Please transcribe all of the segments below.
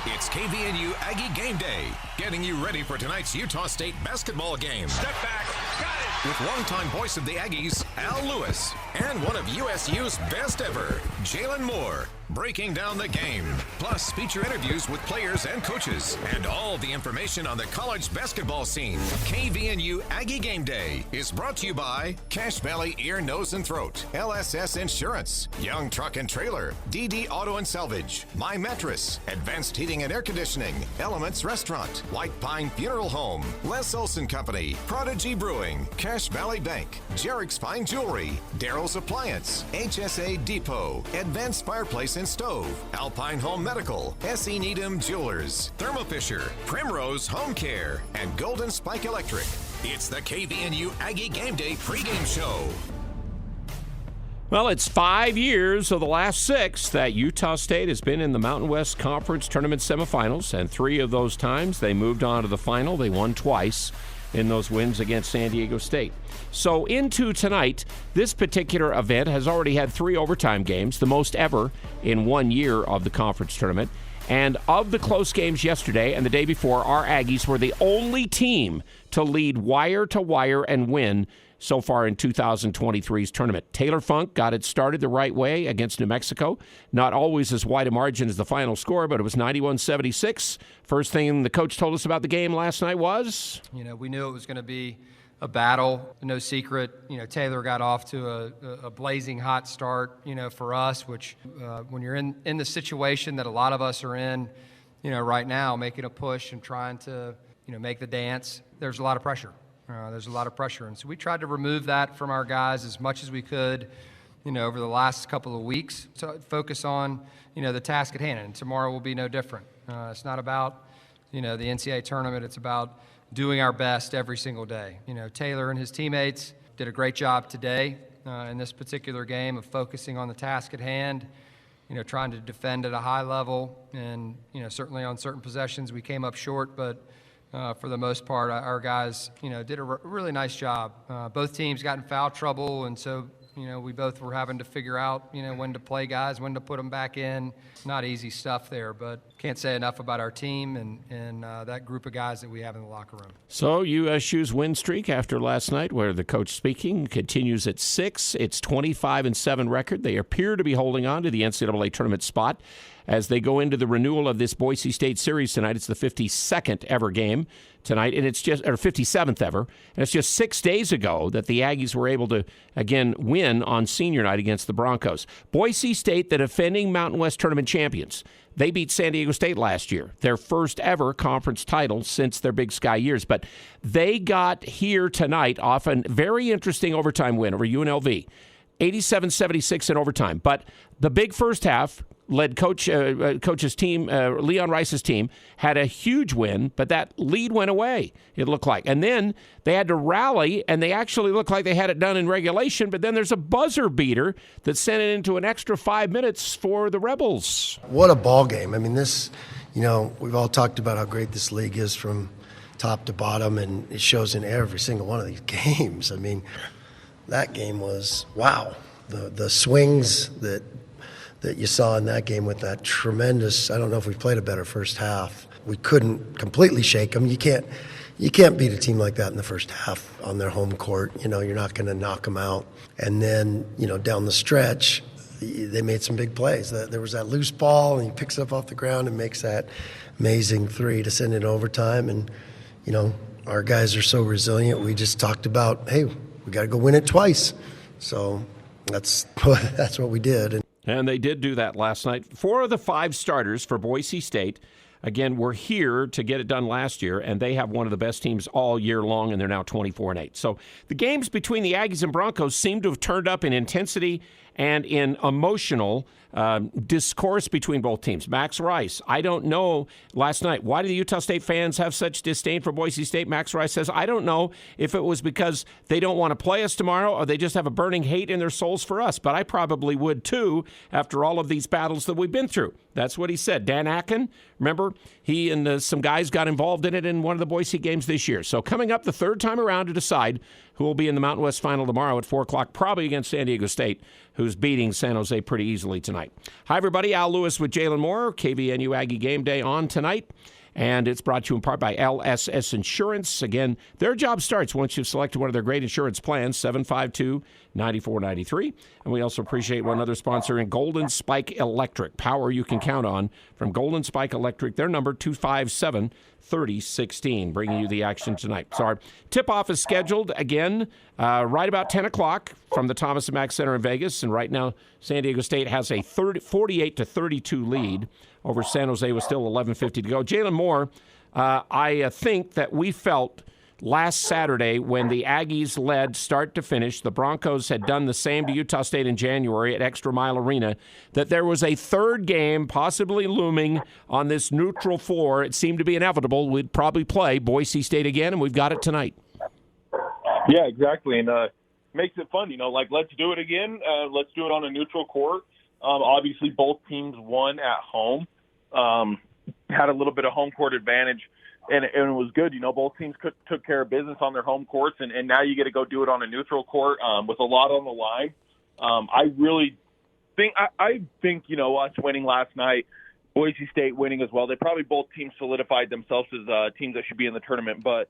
It's KVNU Aggie Game Day, getting you ready for tonight's Utah State basketball game. Step back, got it! With longtime voice of the Aggies, Al Lewis, and one of USU's best ever, Jalen Moore, breaking down the game. Plus, feature interviews with players and coaches, and all the information on the college basketball scene. KVNU Aggie Game Day is brought to you by Cache Valley Ear, Nose, and Throat, LSS Insurance, Young Truck and Trailer, DD Auto and Salvage, My Mattress, Advanced Heating and Air Conditioning, Elements Restaurant, White Pine Funeral Home, Les Olson Company, Prodigy Brewing, Cache Valley Bank, Jarek's Fine Jewelry, Daryl's Appliance, HSA Depot, Advanced Fireplace and Stove, Alpine Home Medical, S.E. Needham Jewelers, Thermo Fisher, Primrose Home Care, and Golden Spike Electric. It's the KVNU Aggie Game Day pregame show. Well, it's 5 years of the last 6 that Utah State has been in the Mountain West Conference Tournament semifinals, and 3 of those times they moved on to the final. They won twice in those wins against San Diego State. So into tonight, this particular event has already had 3 overtime games, the most ever in 1 year of the conference tournament. And of the close games yesterday and the day before, our Aggies were the only team to lead wire to wire and win so far in 2023's tournament. Taylor Funk got it started the right way against New Mexico. Not always as wide a margin as the final score, but it was 91-76. First thing the coach told us about the game last night was? We knew it was going to be a battle, no secret. Taylor got off to a blazing hot start, for us, which when you're in the situation that a lot of us are in, right now, making a push and trying to, make the dance, there's a lot of pressure. And so we tried to remove that from our guys as much as we could, over the last couple of weeks to focus on, the task at hand. And tomorrow will be no different. It's not about, the NCAA tournament. It's about doing our best every single day. Taylor and his teammates did a great job today in this particular game of focusing on the task at hand, trying to defend at a high level. And, certainly on certain possessions we came up short, but for the most part, our guys, did a really nice job. Both teams got in foul trouble, and so, we both were having to figure out, when to play guys, when to put them back in. Not easy stuff there, but can't say enough about our team and that group of guys that we have in the locker room. So USU's win streak after last night, where the coach speaking, continues at 6. It's 25-7 record. They appear to be holding on to the NCAA tournament spot as they go into the renewal of this Boise State series tonight. It's the 52nd ever game tonight, and it's just, or 57th ever, and it's just 6 days ago that the Aggies were able to, again, win on senior night against the Broncos. Boise State, the defending Mountain West tournament champions, they beat San Diego State last year, their first ever conference title since their Big Sky years, but they got here tonight off a very interesting overtime win over UNLV, 87-76 in overtime, but the big first half led coach's team, Leon Rice's team, had a huge win, but that lead went away, it looked like. And then they had to rally, and they actually looked like they had it done in regulation, but then there's a buzzer beater that sent it into an extra 5 minutes for the Rebels. What a ball game. I mean, this, we've all talked about how great this league is from top to bottom, and it shows in every single one of these games. I mean, that game was, wow. The swings that you saw in that game with that tremendous, I don't know if we played a better first half. We couldn't completely shake them. You can't beat a team like that in the first half on their home court. You're not going to knock them out. And then, down the stretch, they made some big plays. There was that loose ball, and he picks it up off the ground and makes that amazing 3 to send it overtime. And, our guys are so resilient. We just talked about, hey, we got to go win it twice. So that's what we did. And they did do that last night. 4 of the 5 starters for Boise State, again, were here to get it done last year, and they have one of the best teams all year long, and they're now 24-8. So the games between the Aggies and Broncos seem to have turned up in intensity and in emotional discourse between both teams. Max Rice, I don't know last night, why do the Utah State fans have such disdain for Boise State? Max Rice says, I don't know if it was because they don't want to play us tomorrow or they just have a burning hate in their souls for us, but I probably would too after all of these battles that we've been through. That's what he said. Dan Akin, remember, Moore, he and some guys got involved in it in one of the Boise games this year. So coming up the third time around to decide who will be in the Mountain West Final tomorrow at 4 o'clock, probably against San Diego State, who's beating San Jose pretty easily tonight. Hi, everybody. Al Lewis with Jalen Moore. KVNU Aggie Game Day on tonight. And it's brought to you in part by LSS Insurance. Again, their job starts once you've selected one of their great insurance plans, 752-9493. And we also appreciate one other sponsor in Golden Spike Electric. Power you can count on from Golden Spike Electric. Their number, 257-3016, bringing you the action tonight. So our tip-off is scheduled again right about 10 o'clock from the Thomas & Mack Center in Vegas. And right now, San Diego State has a 48-32 lead over San Jose with still 11:50 to go. Jalen Moore, I think that we felt last Saturday when the Aggies led start to finish, the Broncos had done the same to Utah State in January at Extra Mile Arena, that there was a third game possibly looming on this neutral floor. It seemed to be inevitable. We'd probably play Boise State again, and we've got it tonight. Yeah, exactly. And makes it fun, let's do it again. Let's do it on a neutral court. Obviously, both teams won at home, had a little bit of home court advantage, and it was good. Both teams took care of business on their home courts, and now you get to go do it on a neutral court with a lot on the line. I really think, I think us winning last night, Boise State winning as well, they probably both teams solidified themselves as teams that should be in the tournament. But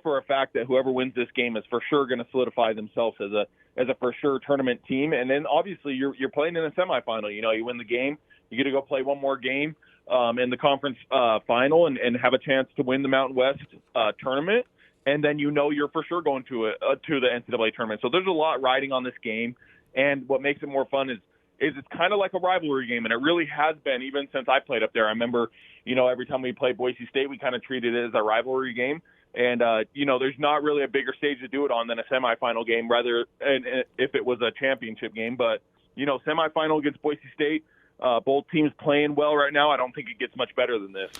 for a fact that whoever wins this game is for sure going to solidify themselves as a for sure tournament team. And then obviously you're playing in a semifinal. You win the game, you get to go play one more game in the conference final and have a chance to win the Mountain West tournament. And then you're for sure going to the NCAA tournament. So there's a lot riding on this game. And what makes it more fun is it's kind of like a rivalry game, and it really has been even since I played up there. I remember, every time we played Boise State, we kind of treated it as a rivalry game. And, there's not really a bigger stage to do it on than a semifinal game, rather, and if it was a championship game. But, semifinal against Boise State, both teams playing well right now. I don't think it gets much better than this.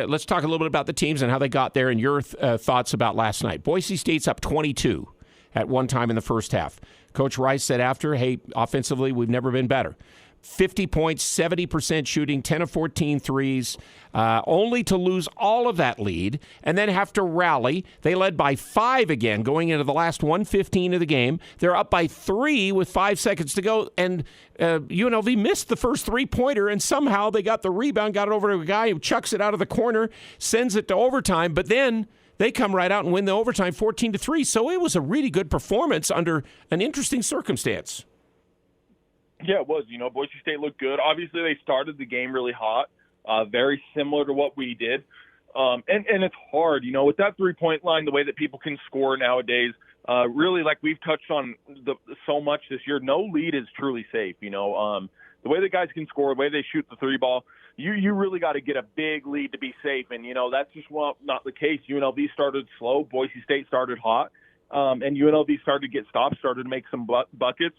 Let's talk a little bit about the teams and how they got there and your thoughts about last night. Boise State's up 22 at one time in the first half. Coach Rice said after, hey, offensively, we've never been better. 50 points, 70% shooting, 10 of 14 threes, only to lose all of that lead and then have to rally. They led by 5 again going into the last 1:15 of the game. They're up by 3 with 5 seconds to go, and UNLV missed the first three-pointer, and somehow they got the rebound, got it over to a guy who chucks it out of the corner, sends it to overtime, but then they come right out and win the overtime 14-3. So it was a really good performance under an interesting circumstance. Yeah, it was. Boise State looked good. Obviously, they started the game really hot, very similar to what we did. And it's hard, with that three-point line, the way that people can score nowadays, really, like we've touched on so much this year, no lead is truly safe. The way that guys can score, the way they shoot the three ball, you really got to get a big lead to be safe. And, that's just not the case. UNLV started slow. Boise State started hot. And UNLV started to get stops, started to make some buckets,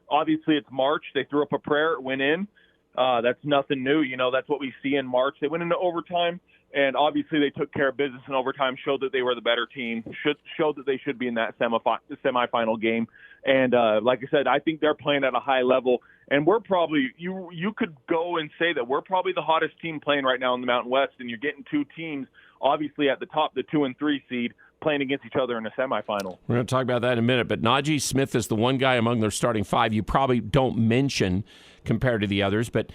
Obviously, it's March. They threw up a prayer. It went in. That's nothing new. That's what we see in March. They went into overtime, and obviously they took care of business in overtime, showed that they were the better team, showed that they should be in that semifinal game. And like I said, I think they're playing at a high level. And we're probably you could go and say that we're probably the hottest team playing right now in the Mountain West, and you're getting two teams, obviously at the top, the 2 and 3 seed, playing against each other in a semifinal. We're going to talk about that in a minute, but Najee Smith is the one guy among their starting 5 you probably don't mention compared to the others, but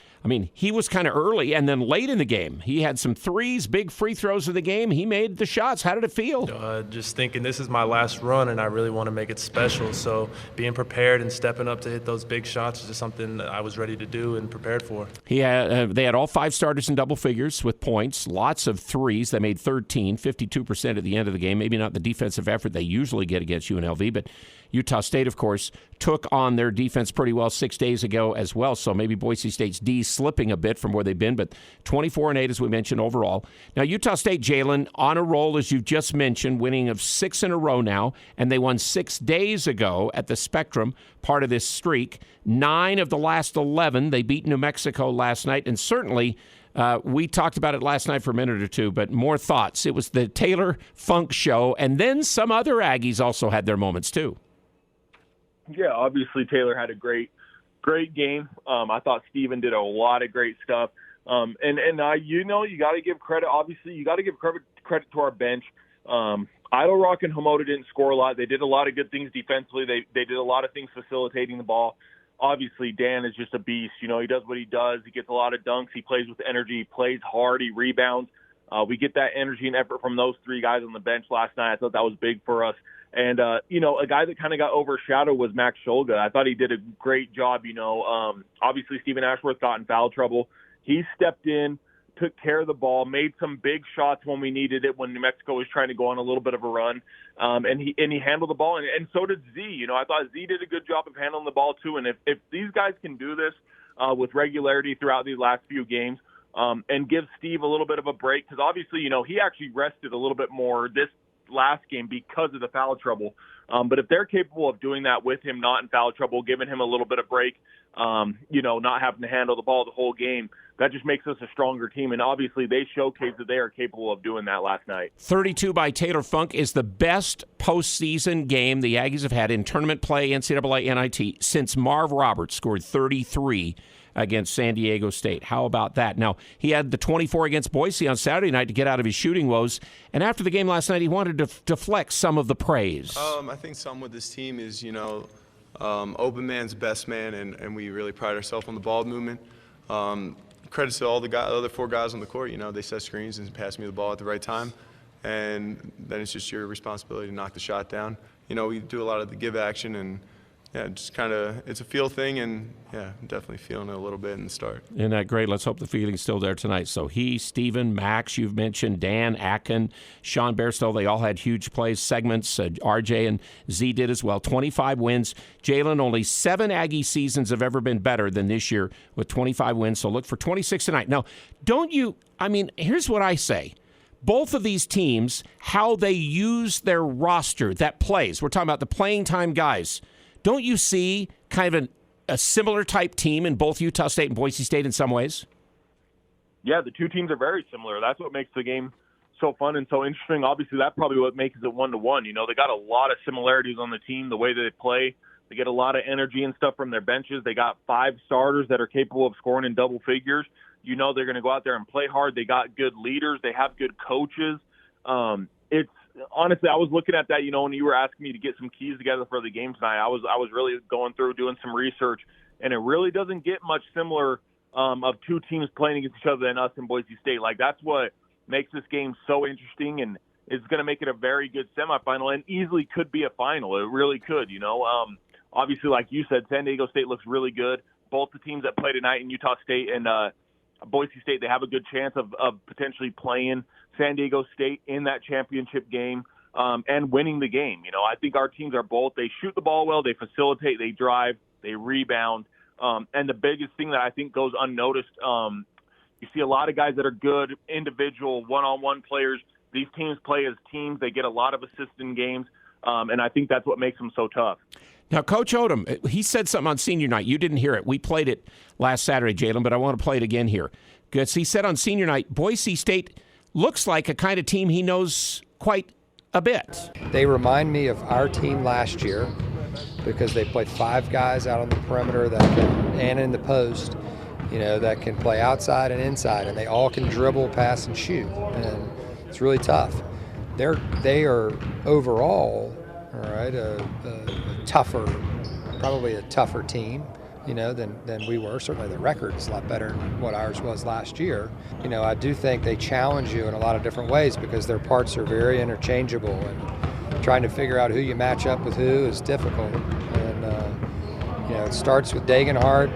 he was kind of early and then late in the game. He had some threes, big free throws of the game. He made the shots. How did it feel? Just thinking this is my last run and I really want to make it special. So being prepared and stepping up to hit those big shots is just something that I was ready to do and prepared for. They had all 5 starters in double figures with points, lots of threes. They made 13, 52% at the end of the game. Maybe not the defensive effort they usually get against UNLV, but Utah State, of course, took on their defense pretty well 6 days ago as well, so maybe Boise State's D slipping a bit from where they've been, but 24-8, as we mentioned, overall. Now, Utah State, Jalen, on a roll, as you've just mentioned, winning of 6 in a row now, and they won 6 days ago at the Spectrum, part of this streak. 9 of the last 11, they beat New Mexico last night, and certainly we talked about it last night for a minute or two, but more thoughts. It was the Taylor Funk show, and then some other Aggies also had their moments, too. Yeah, obviously Taylor had a great game. I thought Steven did a lot of great stuff. You got to give credit. Obviously, you got to give credit to our bench. Idle Rock and Hamoda didn't score a lot. They did a lot of good things defensively. They did a lot of things facilitating the ball. Obviously, Dan is just a beast. He does what he does. He gets a lot of dunks. He plays with energy. He plays hard. He rebounds. We get that energy and effort from those three guys on the bench last night. I thought that was big for us. And, a guy that kind of got overshadowed was Max Shulga. I thought he did a great job. Obviously, Stephen Ashworth got in foul trouble. He stepped in, took care of the ball, made some big shots when we needed it, when New Mexico was trying to go on a little bit of a run. And he handled the ball, and so did Z. I thought Z did a good job of handling the ball too. And if these guys can do this with regularity throughout these last few games, and give Steve a little bit of a break, because obviously, he actually rested a little bit more this last game because of the foul trouble. But if they're capable of doing that with him not in foul trouble, giving him a little bit of break, not having to handle the ball the whole game, that just makes us a stronger team. And obviously they showcased that they are capable of doing that last night. 32 by Taylor Funk is the best postseason game the Aggies have had in tournament play, NCAA NIT, since Marv Roberts scored 33 against San Diego State. How about that? Now, he had the 24 against Boise on Saturday night to get out of his shooting woes, and after the game last night, he wanted to deflect some of the praise. I think some with this team is, open man's best man, and we really pride ourselves on the ball movement. Credit to all the other four guys on the court. They set screens and pass me the ball at the right time, and then it's just your responsibility to knock the shot down. We do a lot of the give action, and just kind of, it's a feel thing, and I'm definitely feeling it a little bit in the start. Isn't that great? Let's hope the feeling's still there tonight. So he, Steven, Max, you've mentioned, Dan, Atkin, Sean Bairstow, they all had huge plays, segments. RJ and Z did as well. 25 wins. Jalen, only 7 Aggie seasons have ever been better than this year with 25 wins, so look for 26 tonight. Now, here's what I say. Both of these teams, how they use their roster that plays. We're talking about the playing time guys. Don't you see kind of a similar type team in both Utah State and Boise State in some ways? Yeah, the two teams are very similar. That's what makes the game so fun and so interesting. Obviously, that's probably what makes it 1-1. They got a lot of similarities on the team, the way that they play. They get a lot of energy and stuff from their benches. They got 5 starters that are capable of scoring in double figures. They're going to go out there and play hard. They got good leaders. They have good coaches. Honestly, I was looking at that, when you were asking me to get some keys together for the game tonight. I was really going through doing some research, and it really doesn't get much similar of two teams playing against each other than us and Boise State. Like, that's what makes this game so interesting, and is going to make it a very good semifinal, and easily could be a final. It really could, Obviously, like you said, San Diego State looks really good. Both the teams that play tonight in Utah State and Boise State, they have a good chance of potentially playing San Diego State in that championship game and winning the game. I think our teams are both. They shoot the ball well, they facilitate, they drive, they rebound. And the biggest thing that I think goes unnoticed, you see a lot of guys that are good individual one-on-one players. These teams play as teams. They get a lot of assists in games, and I think that's what makes them so tough. Now, Coach Odom, he said something on senior night. You didn't hear it. We played it last Saturday, Jalen, but I want to play it again here. Because he said on senior night, Boise State looks like a kind of team he knows quite a bit. They remind me of our team last year because they played 5 guys out on the perimeter and in the post, that can play outside and inside, and they all can dribble, pass, and shoot. And it's really tough. They are overall, all right, probably a tougher team, than we were. Certainly the record is a lot better than what ours was last year. I do think they challenge you in a lot of different ways because their parts are very interchangeable, and trying to figure out who you match up with who is difficult. And, it starts with Dagenhart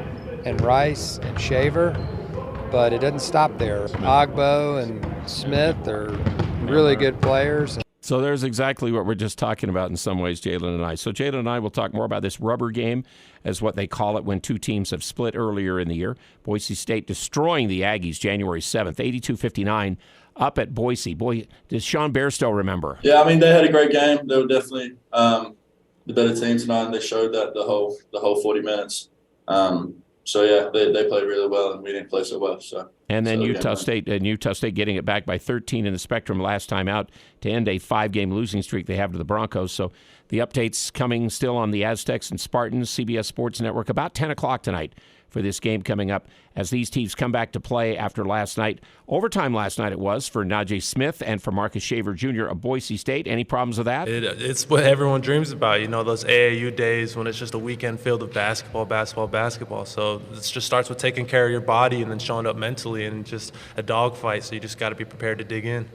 and Rice and Shaver, but it doesn't stop there. Ogbo and Smith are really good players. So there's exactly what we're just talking about in some ways, Jalen and I. So Jalen and I will talk more about this rubber game, as what they call it when two teams have split earlier in the year. Boise State destroying the Aggies January 7th, 82-59, up at Boise. Boy, does Sean Bairstow remember? Yeah, they had a great game. They were definitely the better team tonight, and they showed that the whole 40 minutes. So yeah, they played really well, and we didn't play so well. And then Utah State getting it back by 13 in the Spectrum last time out to end a 5-game losing streak they have to the Broncos. So the updates coming still on the Aztecs and Spartans, CBS Sports Network, about 10 o'clock tonight for this game coming up as these teams come back to play after last night. Overtime last night it was for Najee Smith and for Marcus Shaver Jr. of Boise State. Any problems with that? It's what everyone dreams about, those AAU days when it's just a weekend filled with basketball. So it just starts with taking care of your body and then showing up mentally and just a dogfight. So you just got to be prepared to dig in.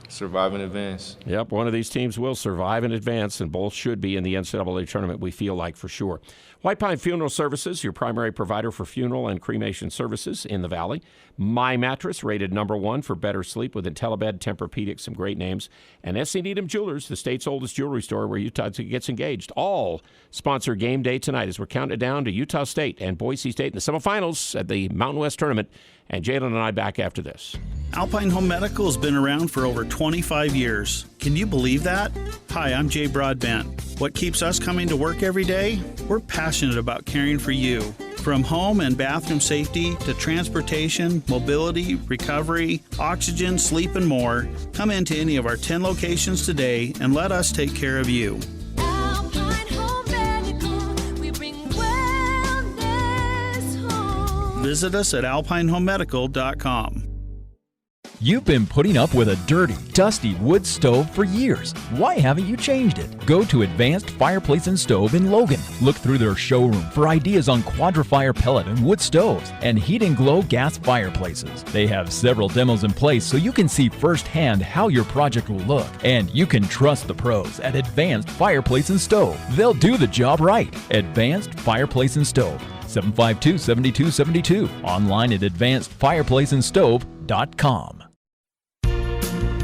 Survive and advance. Yep, one of these teams will survive and advance, and both should be in the NCAA tournament, we feel like, for sure. White Pine Funeral Services, your primary provider for funeral and cremation services in the Valley. My Mattress, rated #1 for better sleep with IntelliBed, Tempur-Pedic, some great names. And S.C. Needham Jewelers, the state's oldest jewelry store where Utah gets engaged. All sponsor game day tonight as we're counting down to Utah State and Boise State in the semifinals at the Mountain West Tournament. And Jalen and I back after this. Alpine Home Medical has been around for over 25 years. Can you believe that? Hi, I'm Jay Broadbent. What keeps us coming to work every day? We're passionate about caring for you. From home and bathroom safety to transportation, mobility, recovery, oxygen, sleep, and more, come into any of our 10 locations today and let us take care of you. Alpine Home Medical, we bring wellness home. Visit us at alpinehomemedical.com. You've been putting up with a dirty, dusty wood stove for years. Why haven't you changed it? Go to Advanced Fireplace and Stove in Logan. Look through their showroom for ideas on Quadra-Fire pellet and wood stoves and Heat and Glow gas fireplaces. They have several demos in place so you can see firsthand how your project will look. And you can trust the pros at Advanced Fireplace and Stove. They'll do the job right. Advanced Fireplace and Stove. 752-7272. Online at advancedfireplaceandstove.com.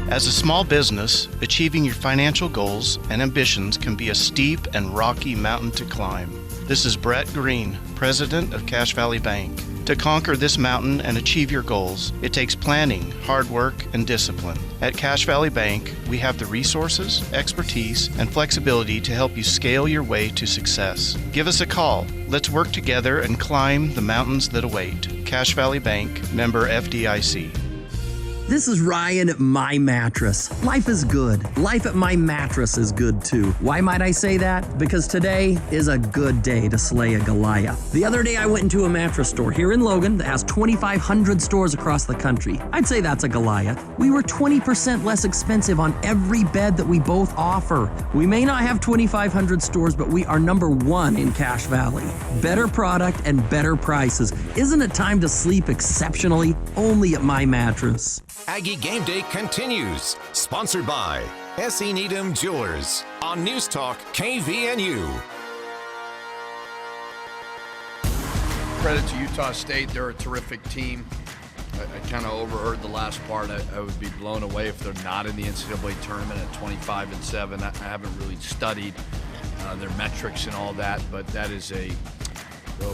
As a small business, achieving your financial goals and ambitions can be a steep and rocky mountain to climb. This is Brett Green, president of Cache Valley Bank. To conquer this mountain and achieve your goals, it takes planning, hard work, and discipline. At Cache Valley Bank, we have the resources, expertise, and flexibility to help you scale your way to success. Give us a call. Let's work together and climb the mountains that await. Cache Valley Bank, member FDIC. This is Ryan at My Mattress. Life is good. Life at My Mattress is good too. Why might I say that? Because today is a good day to slay a Goliath. The other day I went into a mattress store here in Logan that has 2,500 stores across the country. I'd say that's a Goliath. We were 20% less expensive on every bed that we both offer. We may not have 2,500 stores, but we are #1 in Cache Valley. Better product and better prices. Isn't it time to sleep exceptionally? Only at My Mattress. Aggie Game Day continues. Sponsored by S.E. Needham Jewelers on News Talk KVNU. Credit to Utah State. They're a terrific team. I kind of overheard the last part. I would be blown away if they're not in the NCAA tournament at 25-7. I haven't really studied their metrics and all that, but that is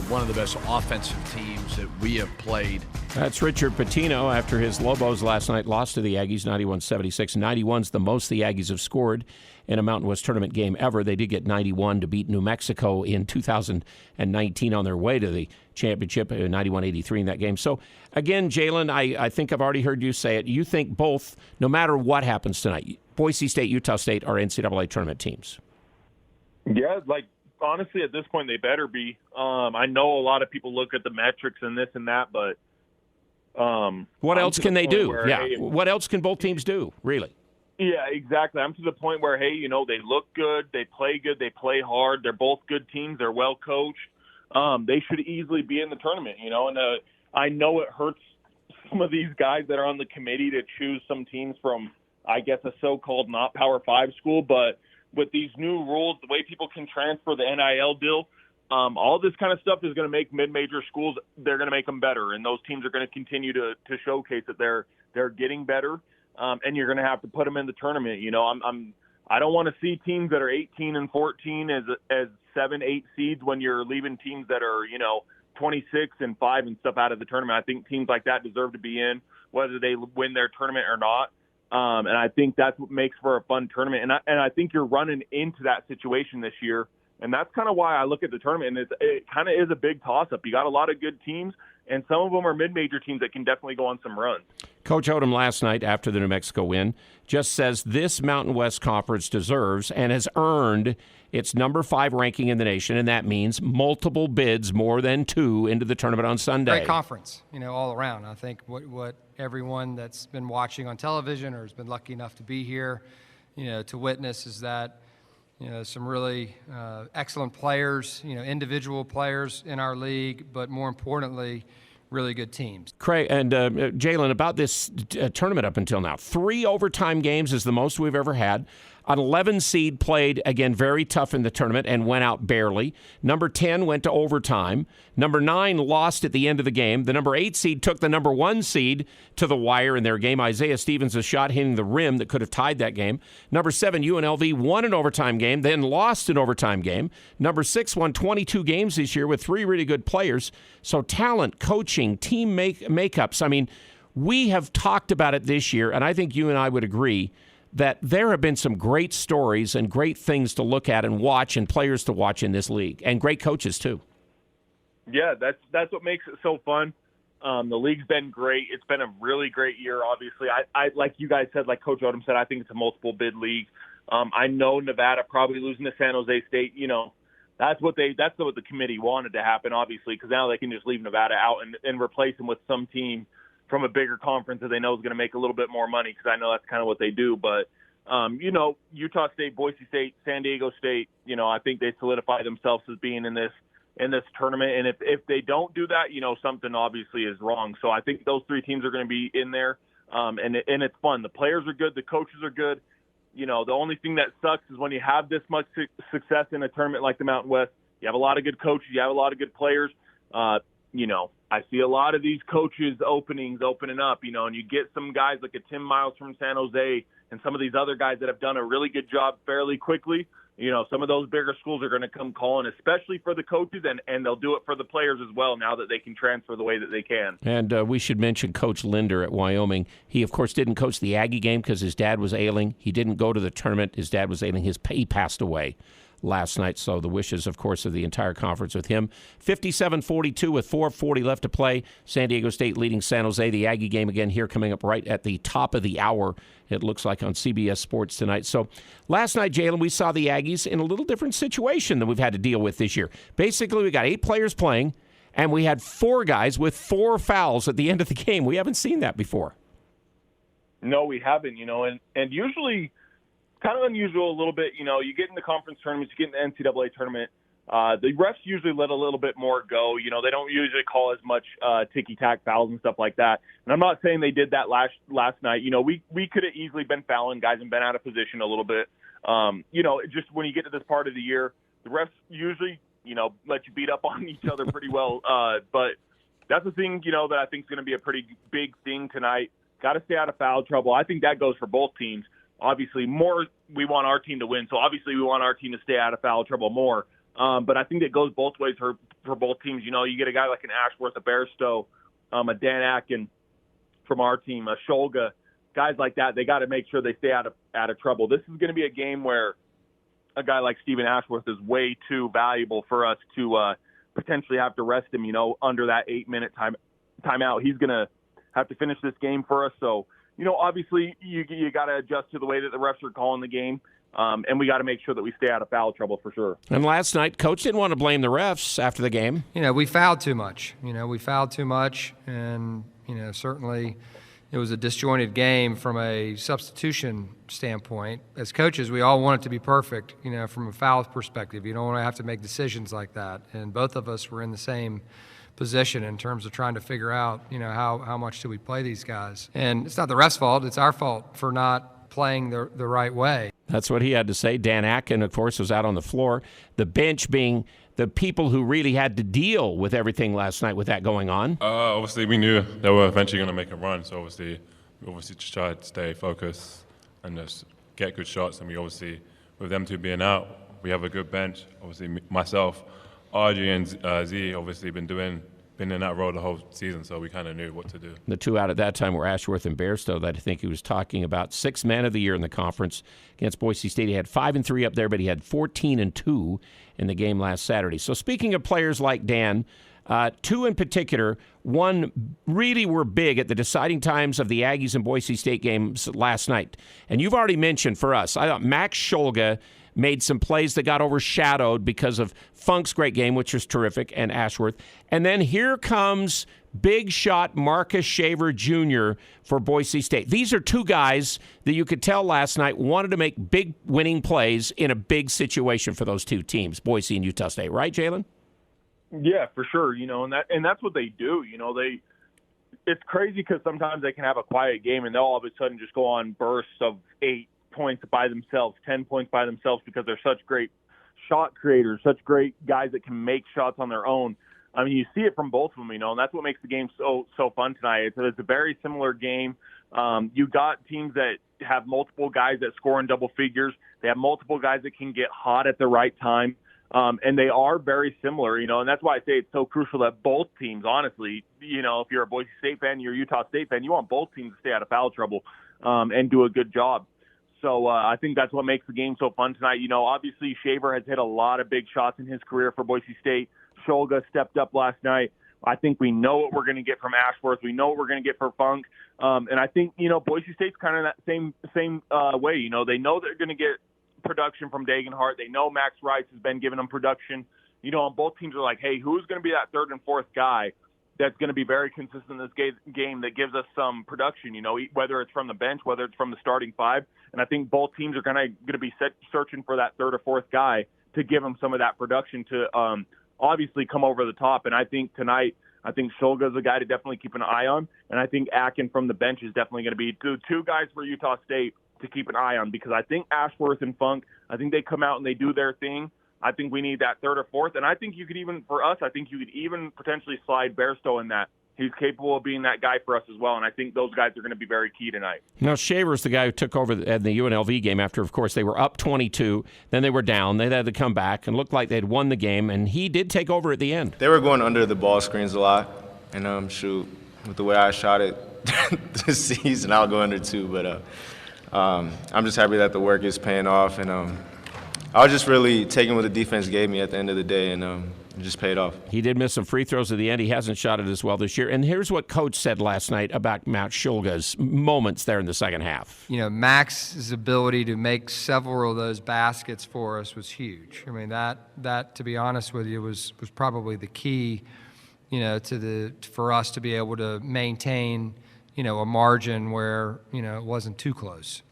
one of the best offensive teams that we have played. That's Richard Pitino after his Lobos last night lost to the Aggies 91-76. 91's the most the Aggies have scored in a Mountain West tournament game ever. They did get 91 to beat New Mexico in 2019 on their way to the championship, 91-83 in that game. So, again, Jalen, I think I've already heard you say it. You think both, no matter what happens tonight, Boise State, Utah State are NCAA tournament teams. Yeah, honestly, at this point, they better be. I know a lot of people look at the metrics and this and that, but what else can they do? What else can both teams do, really? Yeah, exactly. I'm to the point where, hey, they look good, they play hard. They're both good teams. They're well coached. They should easily be in the tournament, and I know it hurts some of these guys that are on the committee to choose some teams from, I guess, a so-called not Power 5 school, but with these new rules, the way people can transfer the NIL deal, all this kind of stuff is going to make mid-major schools, they're going to make them better, and those teams are going to continue to showcase that they're getting better, and you're going to have to put them in the tournament. I don't want to see teams that are 18-14 as 7-8 seeds when you're leaving teams that are 26-5 and stuff out of the tournament. I think teams like that deserve to be in, whether they win their tournament or not. And I think that's what makes for a fun tournament. And I think you're running into that situation this year. And that's kind of why I look at the tournament. And it kind of is a big toss-up. You got a lot of good teams. and some of them are mid-major teams that can definitely go on some runs. Coach Odom last night after the New Mexico win just says this Mountain West Conference deserves and has earned its number 5 ranking in the nation, and that means multiple bids, more than 2, into the tournament on Sunday. Great conference, all around. I think what everyone that's been watching on television or has been lucky enough to be here, to witness is that, some really excellent players, individual players in our league, but more importantly, really good teams. Craig and Jalen, about this tournament up until now, 3 overtime games is the most we've ever had. An 11 seed played, again, very tough in the tournament and went out barely. Number 10 went to overtime. Number 9 lost at the end of the game. The number 8 seed took the number 1 seed to the wire in their game. Isaiah Stevens, a shot hitting the rim that could have tied that game. Number 7, UNLV, won an overtime game, then lost an overtime game. Number 6 won 22 games this year with 3 really good players. So talent, coaching, team makeups. I mean, we have talked about it this year, and I think you and I would agree that there have been some great stories and great things to look at and watch and players to watch in this league, and great coaches too. Yeah, that's what makes it so fun. The league's been great. It's been a really great year, obviously. I like you guys said, like Coach Odom said, I think it's a multiple bid league. I know Nevada probably losing to San Jose State, that's what the committee wanted to happen, obviously, because now they can just leave Nevada out and replace them with some team from a bigger conference that they know is going to make a little bit more money, because I know that's kind of what they do. But, Utah State, Boise State, San Diego State, I think they solidify themselves as being in this tournament. And if they don't do that, something obviously is wrong. So I think those 3 teams are going to be in there, and it's fun. The players are good. The coaches are good. The only thing that sucks is when you have this much success in a tournament like the Mountain West, you have a lot of good coaches, you have a lot of good players. I see a lot of these coaches opening up, and you get some guys like a Tim Miles from San Jose and some of these other guys that have done a really good job fairly quickly. Some of those bigger schools are going to come calling, especially for the coaches, and they'll do it for the players as well now that they can transfer the way that they can. And we should mention Coach Linder at Wyoming. He, of course, didn't coach the Aggie game because his dad was ailing. He didn't go to the tournament. His dad was ailing. He passed away last night, so the wishes, of course, of the entire conference with him. 57-42 with 4:40 left to play. San Diego State leading San Jose. The Aggie game again here coming up right at the top of the hour, it looks like, on CBS Sports tonight. So last night, Jalen, we saw the Aggies in a little different situation than we've had to deal with this year. Basically, we got 8 players playing, and we had 4 guys with 4 fouls at the end of the game. We haven't seen that before. No, we haven't, and usually – kind of unusual a little bit, you get in the conference tournaments, you get in the NCAA tournament, the refs usually let a little bit more go. They don't usually call as much ticky-tack fouls and stuff like that. And I'm not saying they did that last night. We could have easily been fouling guys and been out of position a little bit. Just when you get to this part of the year, the refs usually, let you beat up on each other pretty well. But that's the thing, that I think is going to be a pretty big thing tonight. Got to stay out of foul trouble. I think that goes for both teams. Obviously, more we want our team to win, so obviously we want our team to stay out of foul trouble more. But I think it goes both ways for both teams. You get a guy like an Ashworth, a Bairstow, a Dan Atkin from our team, a Shulga, guys like that. They got to make sure they stay out of trouble. This is going to be a game where a guy like Stephen Ashworth is way too valuable for us to potentially have to rest him. Under that 8-minute timeout, he's going to have to finish this game for us. So. Obviously, you got to adjust to the way that the refs are calling the game, and we got to make sure that we stay out of foul trouble for sure. And last night, Coach didn't want to blame the refs after the game. We fouled too much. And, certainly it was a disjointed game from a substitution standpoint. As coaches, we all want it to be perfect, from a foul perspective. You don't want to have to make decisions like that. And both of us were in the same position in terms of trying to figure out, how much do we play these guys. And it's not the ref's fault. It's our fault for not playing the right way. That's what he had to say. Dan Atkin, of course, was out on the floor. The bench being the people who really had to deal with everything last night with that going on. Obviously, we knew they were eventually going to make a run, so we just tried to stay focused and just get good shots. And we obviously, with them two being out, we have a good bench. Obviously, myself, RG and Z obviously been in that role the whole season, so we kind of knew what to do. The 2 out at that time were Ashworth and Bairstow that I think he was talking about. 6th man of the year in the conference against Boise State. He had 5-3 up there, but he had 14-2 in the game last Saturday. So speaking of players like Dan, Two in particular. One really were big at the deciding times of the Aggies and Boise State games last night. And you've already mentioned for us, I thought Max Scholga made some plays that got overshadowed because of Funk's great game, which was terrific, and Ashworth. And then here comes big shot Marcus Shaver Jr. for Boise State. These are two guys that you could tell last night wanted to make big winning plays in a big situation for those two teams, Boise and Utah State. Right, Jalen? Yeah, for sure. And that's what they do. It's crazy because sometimes they can have a quiet game and they'll all of a sudden just go on bursts of 8 points by themselves, 10 points by themselves because they're such great shot creators, such great guys that can make shots on their own. I mean, you see it from both of them, and that's what makes the game so fun tonight. It's a very similar game. You got teams that have multiple guys that score in double figures. They have multiple guys that can get hot at the right time, and they are very similar, and that's why I say it's so crucial that both teams, honestly, if you're a Boise State fan, you're a Utah State fan, you want both teams to stay out of foul trouble and do a good job. So I think that's what makes the game so fun tonight. Obviously Shaver has hit a lot of big shots in his career for Boise State. Scholga stepped up last night. I think we know what we're going to get from Ashworth. We know what we're going to get for Funk. And I think, Boise State's kind of that same way. They know they're going to get production from Dagenhart. They know Max Rice has been giving them production. On both teams are like, hey, who's going to be that third and fourth guy that's going to be very consistent in this game that gives us some production, whether it's from the bench, whether it's from the starting five. And I think both teams are going to be searching for that third or fourth guy to give them some of that production to obviously come over the top. And I think tonight, Scholga is a guy to definitely keep an eye on. And I think Akin from the bench is definitely going to be two guys for Utah State to keep an eye on, because I think Ashworth and Funk, I think they come out and they do their thing. I think we need that third or fourth. And I think you could even potentially slide Bairstow in that. He's capable of being that guy for us as well, and I think those guys are going to be very key tonight. Now, Shaver's the guy who took over in the UNLV game after, of course, they were up 22. Then they were down. They had to come back and looked like they'd won the game, and he did take over at the end. They were going under the ball screens a lot, and with the way I shot it this season, I'll go under too. But I'm just happy that the work is paying off, and I was just really taking what the defense gave me at the end of the day, and it just paid off. He did miss some free throws at the end. He hasn't shot it as well this year. And here's what Coach said last night about Max Scholga's moments there in the second half. Max's ability to make several of those baskets for us was huge. I mean, that to be honest with you, was probably the key, for us to be able to maintain, a margin where, it wasn't too close.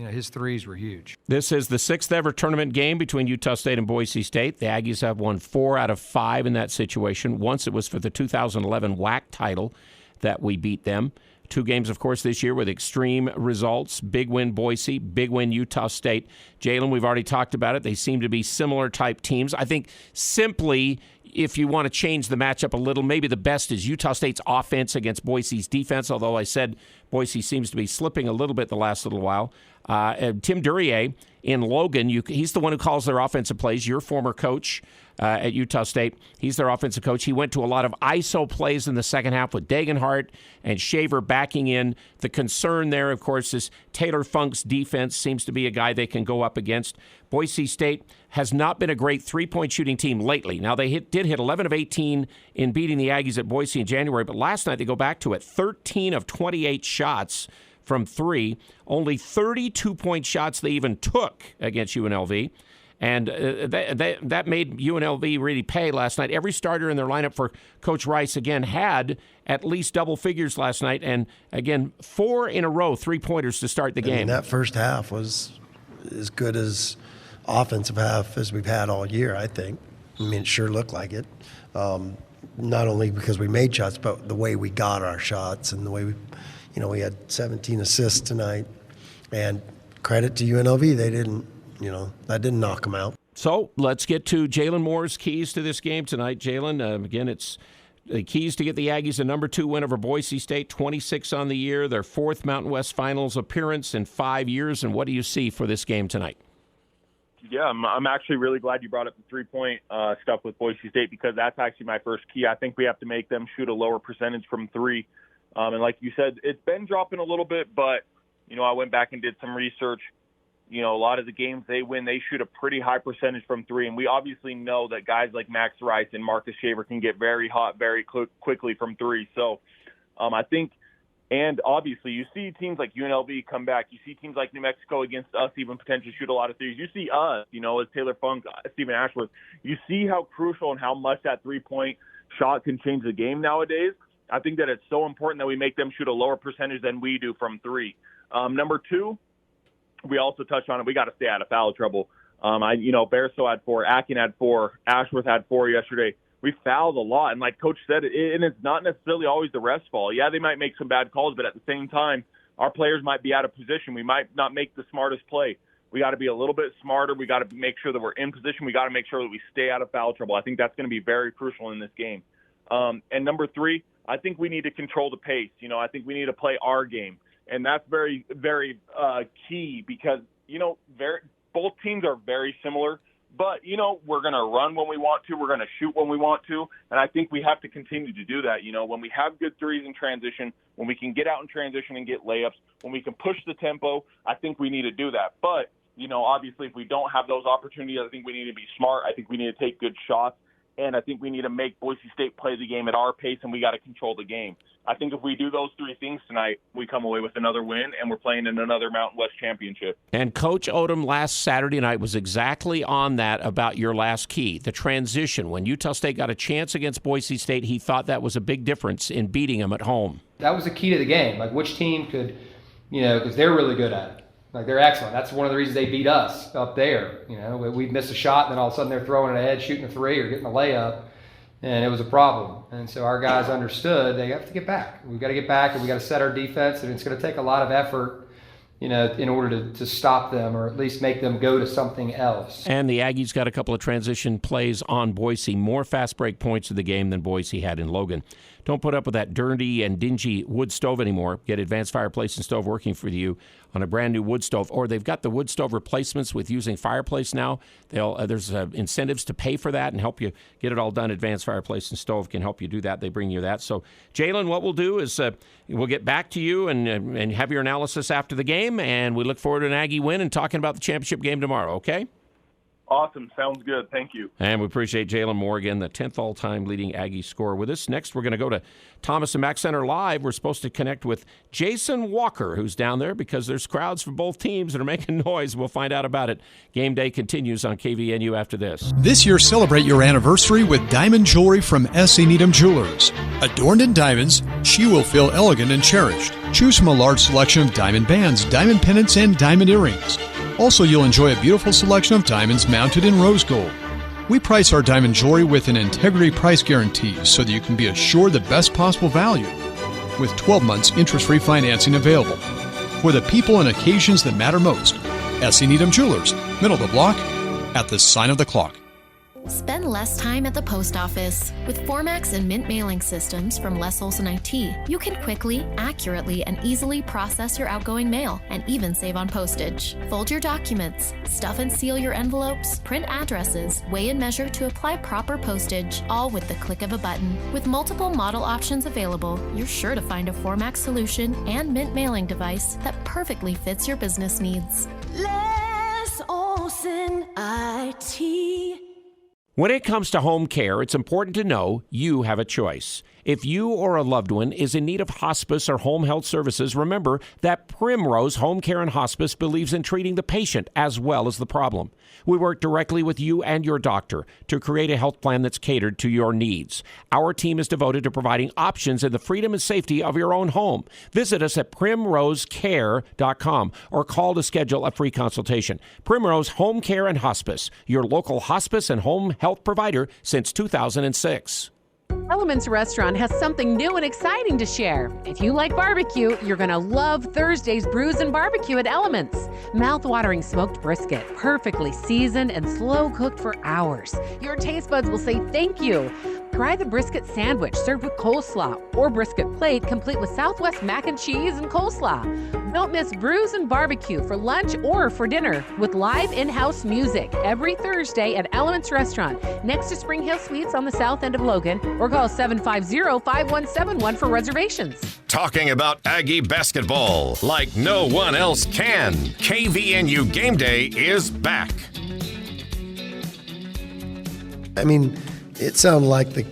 His threes were huge. This is the 6th ever tournament game between Utah State and Boise State. The Aggies have won 4 out of 5 in that situation. Once it was for the 2011 WAC title that we beat them. 2 games, of course, this year with extreme results. Big win Boise, big win Utah State. Jalen, we've already talked about it. They seem to be similar type teams. I think simply, if you want to change the matchup a little, maybe the best is Utah State's offense against Boise's defense, although I said Boise seems to be slipping a little bit the last little while. Tim Duryea in Logan, he's the one who calls their offensive plays. Your former coach at Utah State, he's their offensive coach. He went to a lot of ISO plays in the second half with Dagenhart and Shaver backing in. The concern there, of course, is Taylor Funk's defense seems to be a guy they can go up against. Boise State has not been a great three-point shooting team lately. Now, they did hit 11 of 18 in beating the Aggies at Boise in January, but last night they go back to it. 13 of 28 shots from 3. Only 32-point shots they even took against UNLV. And that made UNLV really pay last night. Every starter in their lineup for Coach Rice, again, had at least double figures last night. And, again, 4 in a row, three-pointers to start the game. That first half was as good as offensive half as we've had all year, I think. I mean, it sure looked like it. Not only because we made shots, but the way we got our shots and the way we had 17 assists tonight. And credit to UNLV, they didn't. That didn't knock them out. So let's get to Jalen Moore's keys to this game tonight. Jalen, again, it's the keys to get the Aggies a number 2 win over Boise State, 26 on the year, their 4th Mountain West Finals appearance in 5 years. And what do you see for this game tonight? Yeah, I'm actually really glad you brought up the three-point stuff with Boise State, because that's actually my first key. I think we have to make them shoot a lower percentage from 3. And like you said, it's been dropping a little bit, but, I went back and did some research. A lot of the games they win, they shoot a pretty high percentage from three. And we obviously know that guys like Max Rice and Marcus Shaver can get very hot very quickly from three. So I think, and obviously you see teams like UNLV come back. You see teams like New Mexico against us even potentially shoot a lot of threes. You see us, as Taylor Funk, Stephen Ashworth. You see how crucial and how much that three-point shot can change the game nowadays. I think that it's so important that we make them shoot a lower percentage than we do from three. Number two, we also touched on it. We got to stay out of foul trouble. Bearso had 4, Akin had 4, Ashworth had 4 yesterday. We fouled a lot, and like Coach said, and it's not necessarily always the ref's fault. Yeah, they might make some bad calls, but at the same time, our players might be out of position. We might not make the smartest play. We got to be a little bit smarter. We got to make sure that we're in position. We got to make sure that we stay out of foul trouble. I think that's going to be very crucial in this game. And number 3, I think we need to control the pace. I think we need to play our game. And that's very, very key because, both teams are very similar. But, we're going to run when we want to. We're going to shoot when we want to. And I think we have to continue to do that. When we have good threes in transition, when we can get out in transition and get layups, when we can push the tempo, I think we need to do that. But, obviously if we don't have those opportunities, I think we need to be smart. I think we need to take good shots. And I think we need to make Boise State play the game at our pace, and we got to control the game. I think if we do those 3 things tonight, we come away with another win, and we're playing in another Mountain West championship. And Coach Odom last Saturday night was exactly on that about your last key, the transition. When Utah State got a chance against Boise State, he thought that was a big difference in beating them at home. That was the key to the game. Like which team could, because they're really good at it. Like they're excellent. That's one of the reasons they beat us up there. We'd miss a shot, and then all of a sudden they're throwing it ahead, shooting a 3 or getting a layup, and it was a problem. And so our guys understood they have to get back. We've got to get back, and we've got to set our defense, and it's going to take a lot of effort, in order to stop them or at least make them go to something else. And the Aggies got a couple of transition plays on Boise, more fast break points of the game than Boise had in Logan. Don't put up with that dirty and dingy wood stove anymore. Get Advanced Fireplace and Stove working for you on a brand new wood stove. Or they've got the wood stove replacements with using fireplace now. There's incentives to pay for that and help you get it all done. Advanced Fireplace and Stove can help you do that. They bring you that. So, Jalen, what we'll do is we'll get back to you and have your analysis after the game. And we look forward to an Aggie win and talking about the championship game tomorrow, okay? Awesome. Sounds good. Thank you. And we appreciate Jalen Moore again, the 10th all-time leading Aggie scorer with us. Next, we're going to go to Thomas and Mack Center Live. We're supposed to connect with Jason Walker, who's down there because there's crowds from both teams that are making noise. We'll find out about it. Game day continues on KVNU after this. This year, celebrate your anniversary with diamond jewelry from S.E. Needham Jewelers. Adorned in diamonds, she will feel elegant and cherished. Choose from a large selection of diamond bands, diamond pendants, and diamond earrings. Also, you'll enjoy a beautiful selection of diamonds mounted in rose gold. We price our diamond jewelry with an integrity price guarantee so that you can be assured the best possible value. With 12 months interest-free financing available. For the people and occasions that matter most, S.E. Needham Jewelers, middle of the block, at the sign of the clock. Spend less time at the post office. With Formax and Mint mailing systems from Les Olson IT, you can quickly, accurately, and easily process your outgoing mail and even save on postage. Fold your documents, stuff and seal your envelopes, print addresses, weigh and measure to apply proper postage, all with the click of a button. With multiple model options available, you're sure to find a Formax solution and Mint mailing device that perfectly fits your business needs. Les Olson IT. When it comes to home care, it's important to know you have a choice. If you or a loved one is in need of hospice or home health services, remember that Primrose Home Care and Hospice believes in treating the patient as well as the problem. We work directly with you and your doctor to create a health plan that's catered to your needs. Our team is devoted to providing options in the freedom and safety of your own home. Visit us at primrosecare.com or call to schedule a free consultation. Primrose Home Care and Hospice, your local hospice and home health provider since 2006. Elements Restaurant has something new and exciting to share. If you like barbecue, you're going to love Thursday's Brews and Barbecue at Elements. Mouth-watering smoked brisket, perfectly seasoned and slow-cooked for hours. Your taste buds will say thank you. Try the brisket sandwich served with coleslaw or brisket plate complete with Southwest mac and cheese and coleslaw. Don't miss Brews and Barbecue for lunch or for dinner with live in-house music every Thursday at Elements Restaurant next to Spring Hill Suites on the south end of Logan, or call 750-5171 for reservations. Talking about Aggie basketball like no one else can. KVNU Game Day is back. I mean, it sounded like the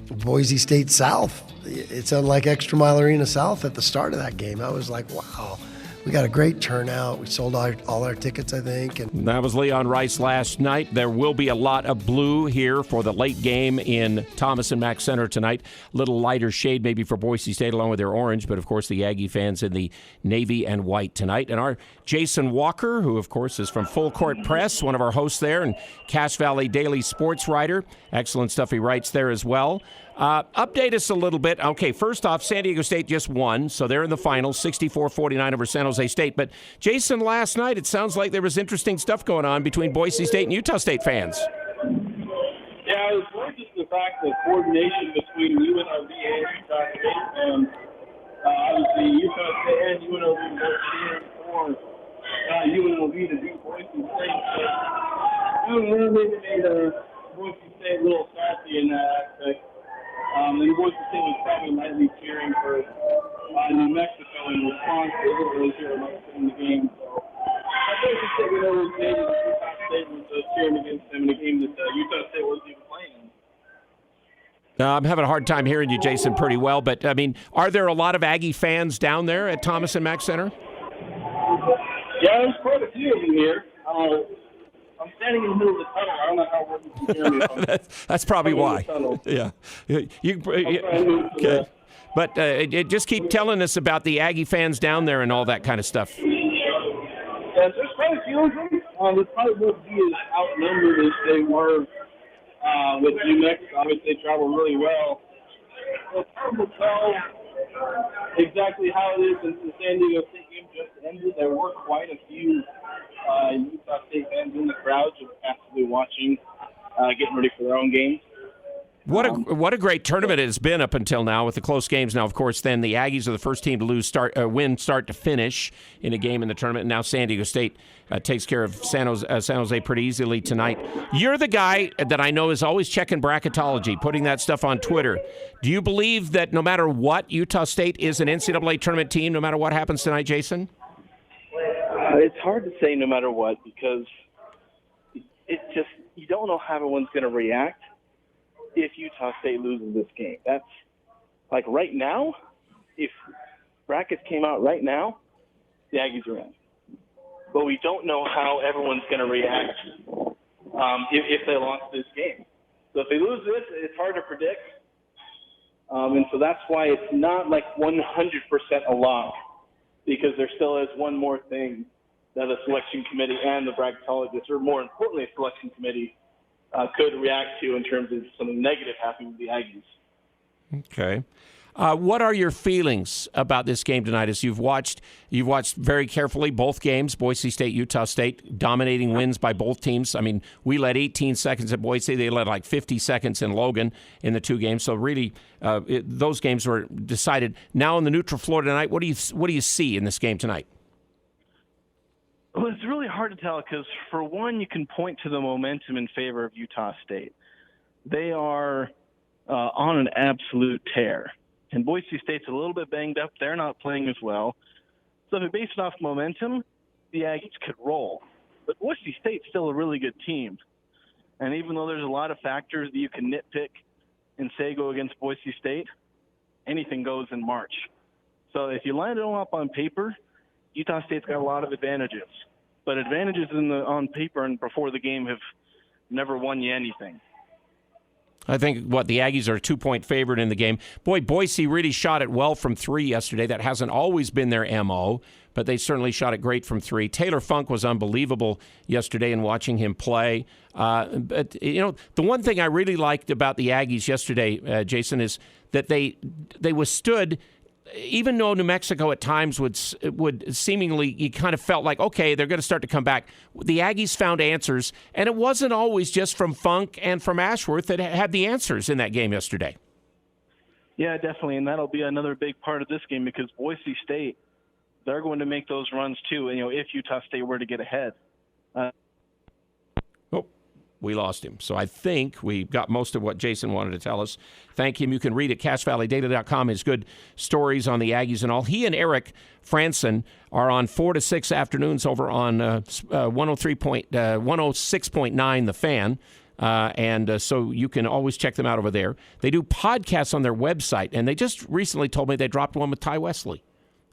Boise State South. It sounded like Extra Mile Arena South at the start of that game. I was like, wow. We got a great turnout. We sold all our tickets, I think. And that was Leon Rice last night. There will be a lot of blue here for the late game in Thomas and Mack Center tonight. A little lighter shade maybe for Boise State along with their orange, but of course the Aggie fans in the navy and white tonight. And our Jason Walker, who of course is from Full Court Press, one of our hosts there, and Cache Valley Daily sports writer. Excellent stuff he writes there as well. Update us a little bit. Okay, first off, San Diego State just won, so they're in the finals, 64-49 over San Jose State. But, Jason, last night it sounds like there was interesting stuff going on between Boise State and Utah State fans. Yeah, it was more just the fact that coordination between UNLV and Utah State, and obviously Utah State and UNLV were cheering for UNLV to beat Boise State. So, I don't know, maybe made Boise State a little salty in that aspect. And Boise State was probably lightly cheering for New Mexico in response to it really cheering in the game. So I Boise State, was maybe Utah State was cheering against them in a game that Utah State wasn't even playing. I'm having a hard time hearing you, Jason, pretty well. But, I mean, are there a lot of Aggie fans down there at Thomas and Mack Center? Yeah, there's quite a few of them here. I'm standing in the middle of the tunnel. I don't know how well you can hear me. That's probably why. Yeah. Okay. But just keep telling us about the Aggie fans down there and all that kind of stuff. Yeah, there's quite a few of them. They probably won't be as outnumbered as they were with New Mexico. Obviously, they travel really well. It's hard to tell exactly how it is since the San Diego State game just ended. There were quite a few Utah State fans in the crowd just passively watching, getting ready for their own games. What a great tournament it has been up until now with the close games. Now, of course, then the Aggies are the first team to win start to finish in a game in the tournament. And now San Diego State takes care of San Jose pretty easily tonight. You're the guy that I know is always checking bracketology, putting that stuff on Twitter. Do you believe that no matter what, Utah State is an NCAA tournament team, no matter what happens tonight, Jason? It's hard to say no matter what because it's just you don't know how everyone's going to react if Utah State loses this game. That's like right now, if brackets came out right now, the Aggies are in. But we don't know how everyone's going to react if they lost this game. So if they lose this, it's hard to predict. And so that's why it's not like 100% a lock because there still is one more thing that the selection committee and the bracketologists, or more importantly, a selection committee, could react to in terms of something negative happening to the Aggies. Okay. What are your feelings about this game tonight as you've watched very carefully both games, Boise State, Utah State, dominating wins by both teams? I mean, we led 18 seconds at Boise. They led like 50 seconds in Logan in the two games. So really, those games were decided. Now in the neutral floor tonight, what do you see in this game tonight? Well, it's really hard to tell because, for one, you can point to the momentum in favor of Utah State. They are on an absolute tear. And Boise State's a little bit banged up. They're not playing as well. So if you base it off momentum, the Aggies could roll. But Boise State's still a really good team. And even though there's a lot of factors that you can nitpick and say go against Boise State, anything goes in March. So if you line it all up on paper, Utah State's got a lot of advantages. But advantages on paper and before the game have never won you anything. I think, the Aggies are a 2-point favorite in the game. Boy, Boise really shot it well from three yesterday. That hasn't always been their MO, but they certainly shot it great from three. Taylor Funk was unbelievable yesterday in watching him play. But, the one thing I really liked about the Aggies yesterday, Jason, is that they withstood even though New Mexico at times would seemingly, you kind of felt like, okay, they're going to start to come back, the Aggies found answers, and it wasn't always just from Funk and from Ashworth that had the answers in that game yesterday. Yeah, definitely, and that'll be another big part of this game because Boise State, they're going to make those runs too, if Utah State were to get ahead. We lost him. So I think we got most of what Jason wanted to tell us. Thank him. You can read at CashValleyData.com his good stories on the Aggies and all. He and Eric Franson are on 4 to 6 afternoons over on 106.9 The Fan. So you can always check them out over there. They do podcasts on their website, and they just recently told me they dropped one with Ty Wesley.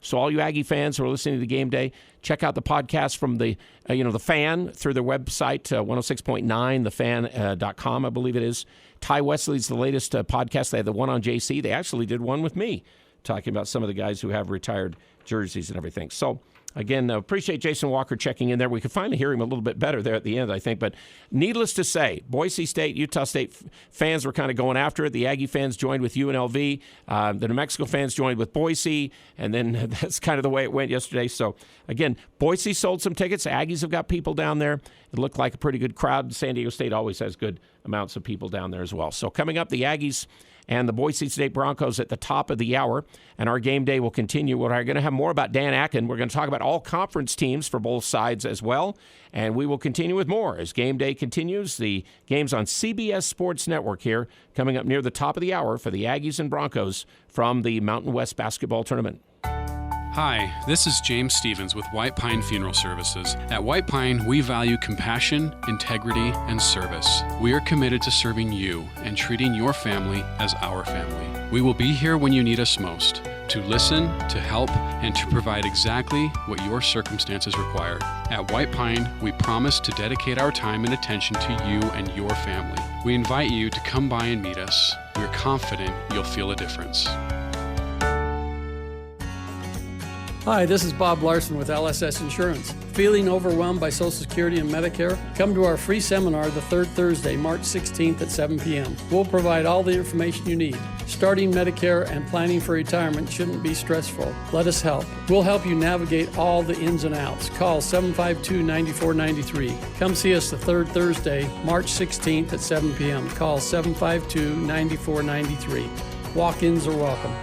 So all you Aggie fans who are listening to Game Day, check out the podcast from the Fan through their website, 106.9thefan.com, I believe it is. Ty Wesley's the latest podcast. They had the one on JC. They actually did one with me, talking about some of the guys who have retired jerseys and everything. So, again, appreciate Jason Walker checking in there. We could finally hear him a little bit better there at the end, I think. But needless to say, Boise State, Utah State fans were kind of going after it. The Aggie fans joined with UNLV. The New Mexico fans joined with Boise. And then that's kind of the way it went yesterday. So, again, Boise sold some tickets. Aggies have got people down there. It looked like a pretty good crowd. San Diego State always has good amounts of people down there as well. So coming up, the Aggies and the Boise State Broncos at the top of the hour. And our game day will continue. We're going to have more about Dan Akin. We're going to talk about all conference teams for both sides as well. And we will continue with more as game day continues. The game's on CBS Sports Network here, coming up near the top of the hour for the Aggies and Broncos from the Mountain West Basketball Tournament. Hi, this is James Stevens with White Pine Funeral Services. At White Pine, we value compassion, integrity, and service. We are committed to serving you and treating your family as our family. We will be here when you need us most, to listen, to help, and to provide exactly what your circumstances require. At White Pine, we promise to dedicate our time and attention to you and your family. We invite you to come by and meet us. We're confident you'll feel a difference. Hi, this is Bob Larson with LSS Insurance. Feeling overwhelmed by Social Security and Medicare? Come to our free seminar the third Thursday, March 16th at 7 p.m. We'll provide all the information you need. Starting Medicare and planning for retirement shouldn't be stressful. Let us help. We'll help you navigate all the ins and outs. Call 752-9493. Come see us the third Thursday, March 16th at 7 p.m. Call 752-9493. Walk-ins are welcome.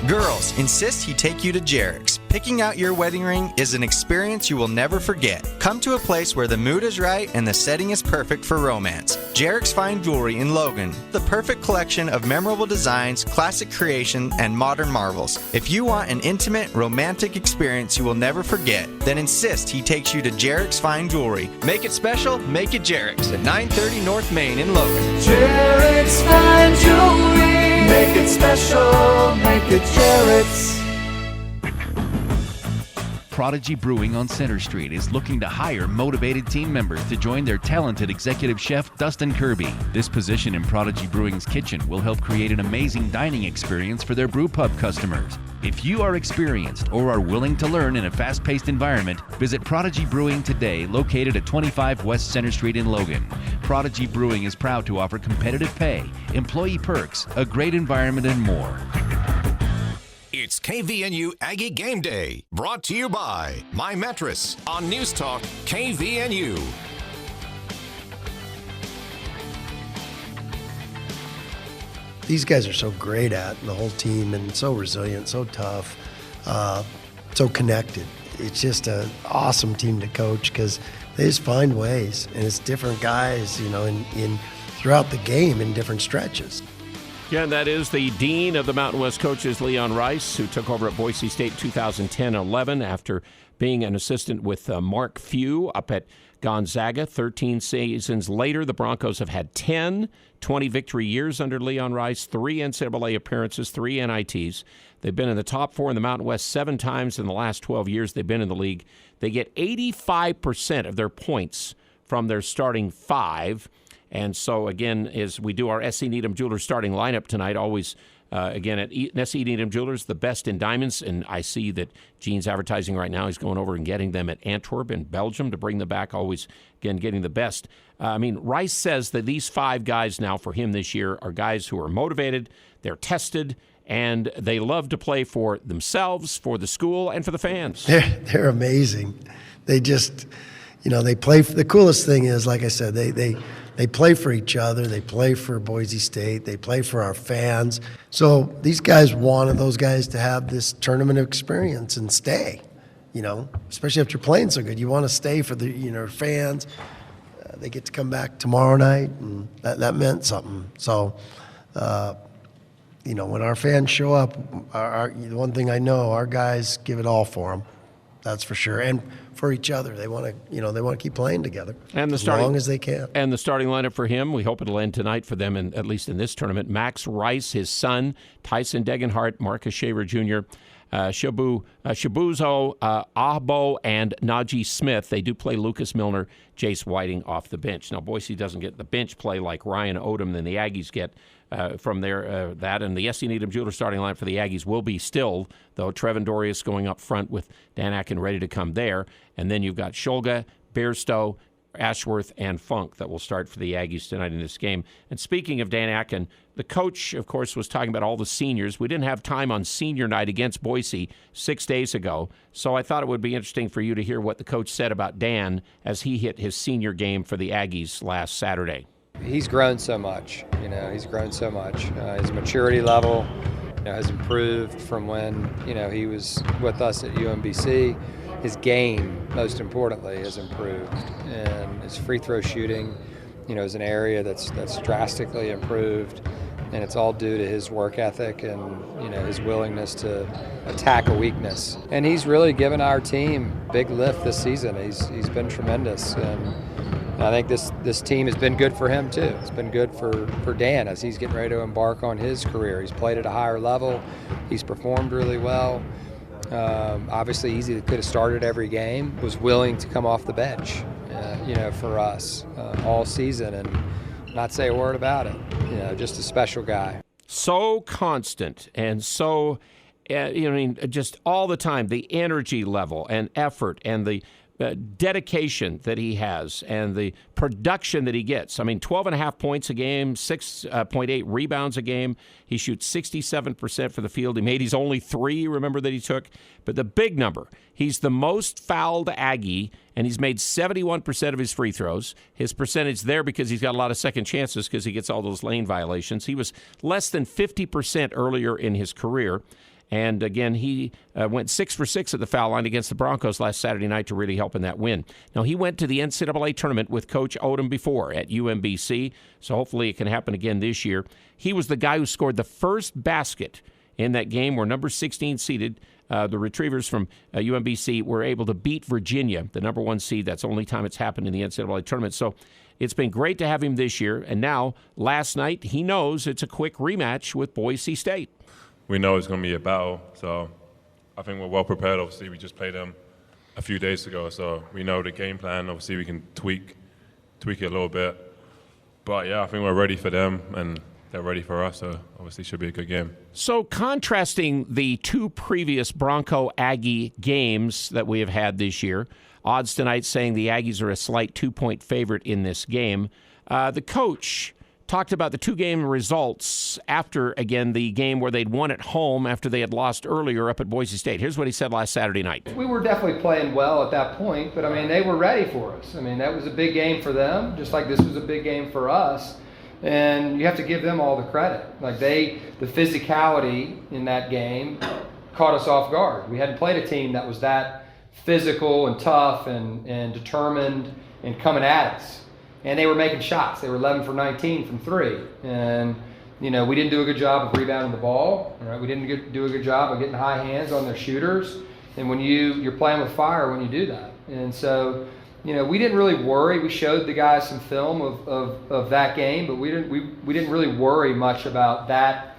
Girls, insist he take you to Jarek's. Picking out your wedding ring is an experience you will never forget. Come to a place where the mood is right and the setting is perfect for romance. Jarek's Fine Jewelry in Logan. The perfect collection of memorable designs, classic creation, and modern marvels. If you want an intimate, romantic experience you will never forget, then insist he takes you to Jarek's Fine Jewelry. Make it special, make it Jarek's at 930 North Main in Logan. Jarek's Fine Jewelry. Make it special, make it Jarek's. Prodigy Brewing on Center Street is looking to hire motivated team members to join their talented executive chef, Dustin Kirby. This position in Prodigy Brewing's kitchen will help create an amazing dining experience for their brew pub customers. If you are experienced or are willing to learn in a fast-paced environment, visit Prodigy Brewing today, located at 25 West Center Street in Logan. Prodigy Brewing is proud to offer competitive pay, employee perks, a great environment, and more. It's KVNU Aggie Game Day, brought to you by My Mattress on News Talk KVNU. These guys are so great at, the whole team, and so resilient, so tough, so connected. It's just an awesome team to coach because they just find ways, and it's different guys, in throughout the game in different stretches. Yeah, that is the dean of the Mountain West coaches, Leon Rice, who took over at Boise State 2010-11 after being an assistant with Mark Few up at Gonzaga. 13 seasons later, the Broncos have had 10 20-victory years under Leon Rice, 3 NCAA appearances, 3 NITs. They've been in the top 4 in the Mountain West 7 times in the last 12 years they've been in the league. They get 85% of their points from their starting 5. And so, again, as we do our S.E. Needham Jewelers starting lineup tonight, always, again, at S.E. Needham Jewelers, the best in diamonds. And I see that Gene's advertising right now. He's going over and getting them at Antwerp in Belgium to bring them back, always, again, getting the best. Rice says that these 5 guys now for him this year are guys who are motivated, they're tested, and they love to play for themselves, for the school, and for the fans. They're amazing. They just, they play. The coolest thing is, like I said, they play for each other. They play for Boise State. They play for our fans. So these guys wanted those guys to have this tournament experience and stay, especially after playing so good. You want to stay for the fans. They get to come back tomorrow night, and that meant something. So, when our fans show up, the one thing I know, our guys give it all for them. That's for sure. And for each other. They want to keep playing together as long as they can. And the starting lineup for him, we hope it'll end tonight for them, at least in this tournament. Max Rice, his son, Tyson Degenhart, Marcus Shaver Jr., Shabuzo Ahbo, and Najee Smith. They do play Lucas Milner, Jace Whiting off the bench. Now, Boise doesn't get the bench play like Ryan Odom than the Aggies get from that. And the SC Needham Jeweler starting line for the Aggies will be still, though, Trevin Dorius going up front with Dan Akin ready to come there. And then you've got Scholga, Bairstow, Ashworth, and Funk that will start for the Aggies tonight in this game. And speaking of Dan Akin, the coach, of course, was talking about all the seniors. We didn't have time on senior night against Boise 6 days ago, so I thought it would be interesting for you to hear what the coach said about Dan as he hit his senior game for the Aggies last Saturday. He's grown so much. He's grown so much. His maturity level has improved from when he was with us at UMBC. His game, most importantly, has improved, and his free throw shooting, is an area that's drastically improved, and it's all due to his work ethic and his willingness to attack a weakness. And he's really given our team a big lift this season. He's been tremendous, and I think this team has been good for him too. It's been good for Dan as he's getting ready to embark on his career. He's played at a higher level. He's performed really well. Obviously, easy could have started every game. Was willing to come off the bench, for us all season and not say a word about it. Just a special guy. So constant and so, just all the time, the energy level and effort and the dedication that he has and the production that he gets. 12.5 points a game, 6.8 rebounds a game. He shoots 67% for the field. He made his only 3, remember, that he took. But the big number, he's the most fouled Aggie, and he's made 71% of his free throws. His percentage there, because he's got a lot of second chances because he gets all those lane violations. He was less than 50% earlier in his career. And again, he went 6 for 6 at the foul line against the Broncos last Saturday night to really help in that win. Now, he went to the NCAA tournament with Coach Odom before at UMBC, so hopefully it can happen again this year. He was the guy who scored the first basket in that game where number 16 seeded, the Retrievers from UMBC, were able to beat Virginia, the number 1 seed. That's the only time it's happened in the NCAA tournament. So it's been great to have him this year. And now, last night, he knows it's a quick rematch with Boise State. We know it's going to be a battle, so I think we're well prepared. Obviously, we just played them a few days ago, so we know the game plan. Obviously, we can tweak it a little bit. But, yeah, I think we're ready for them, and they're ready for us, so obviously it should be a good game. So contrasting the 2 previous Bronco-Aggie games that we have had this year, odds tonight saying the Aggies are a slight 2-point favorite in this game, the coach talked about the 2-game results after, again, the game where they'd won at home after they had lost earlier up at Boise State. Here's what he said last Saturday night. We were definitely playing well at that point, but, they were ready for us. That was a big game for them, just like this was a big game for us. And you have to give them all the credit. The physicality in that game caught us off guard. We hadn't played a team that was that physical and tough and determined and coming at us. And they were making shots. They were 11 for 19 from 3. And, we didn't do a good job of rebounding the ball. Right? We didn't do a good job of getting high hands on their shooters. And when you're playing with fire when you do that. And so, we didn't really worry. We showed the guys some film of that game, but we didn't really worry much about that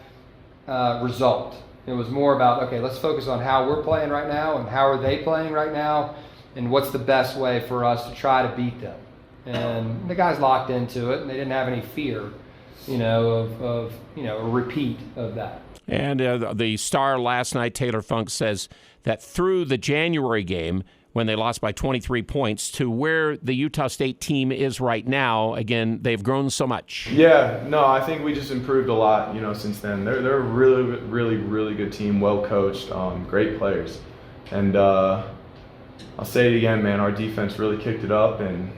result. It was more about, okay, let's focus on how we're playing right now and how are they playing right now and what's the best way for us to try to beat them. And the guys locked into it, and they didn't have any fear, of a repeat of that. And the star last night, Taylor Funk, says that through the January game, when they lost by 23 points, to where the Utah State team is right now. Again, they've grown so much. Yeah, no, I think we just improved a lot, since then. They're a really, really, really good team, well coached, great players. And I'll say it again, man, our defense really kicked it up, and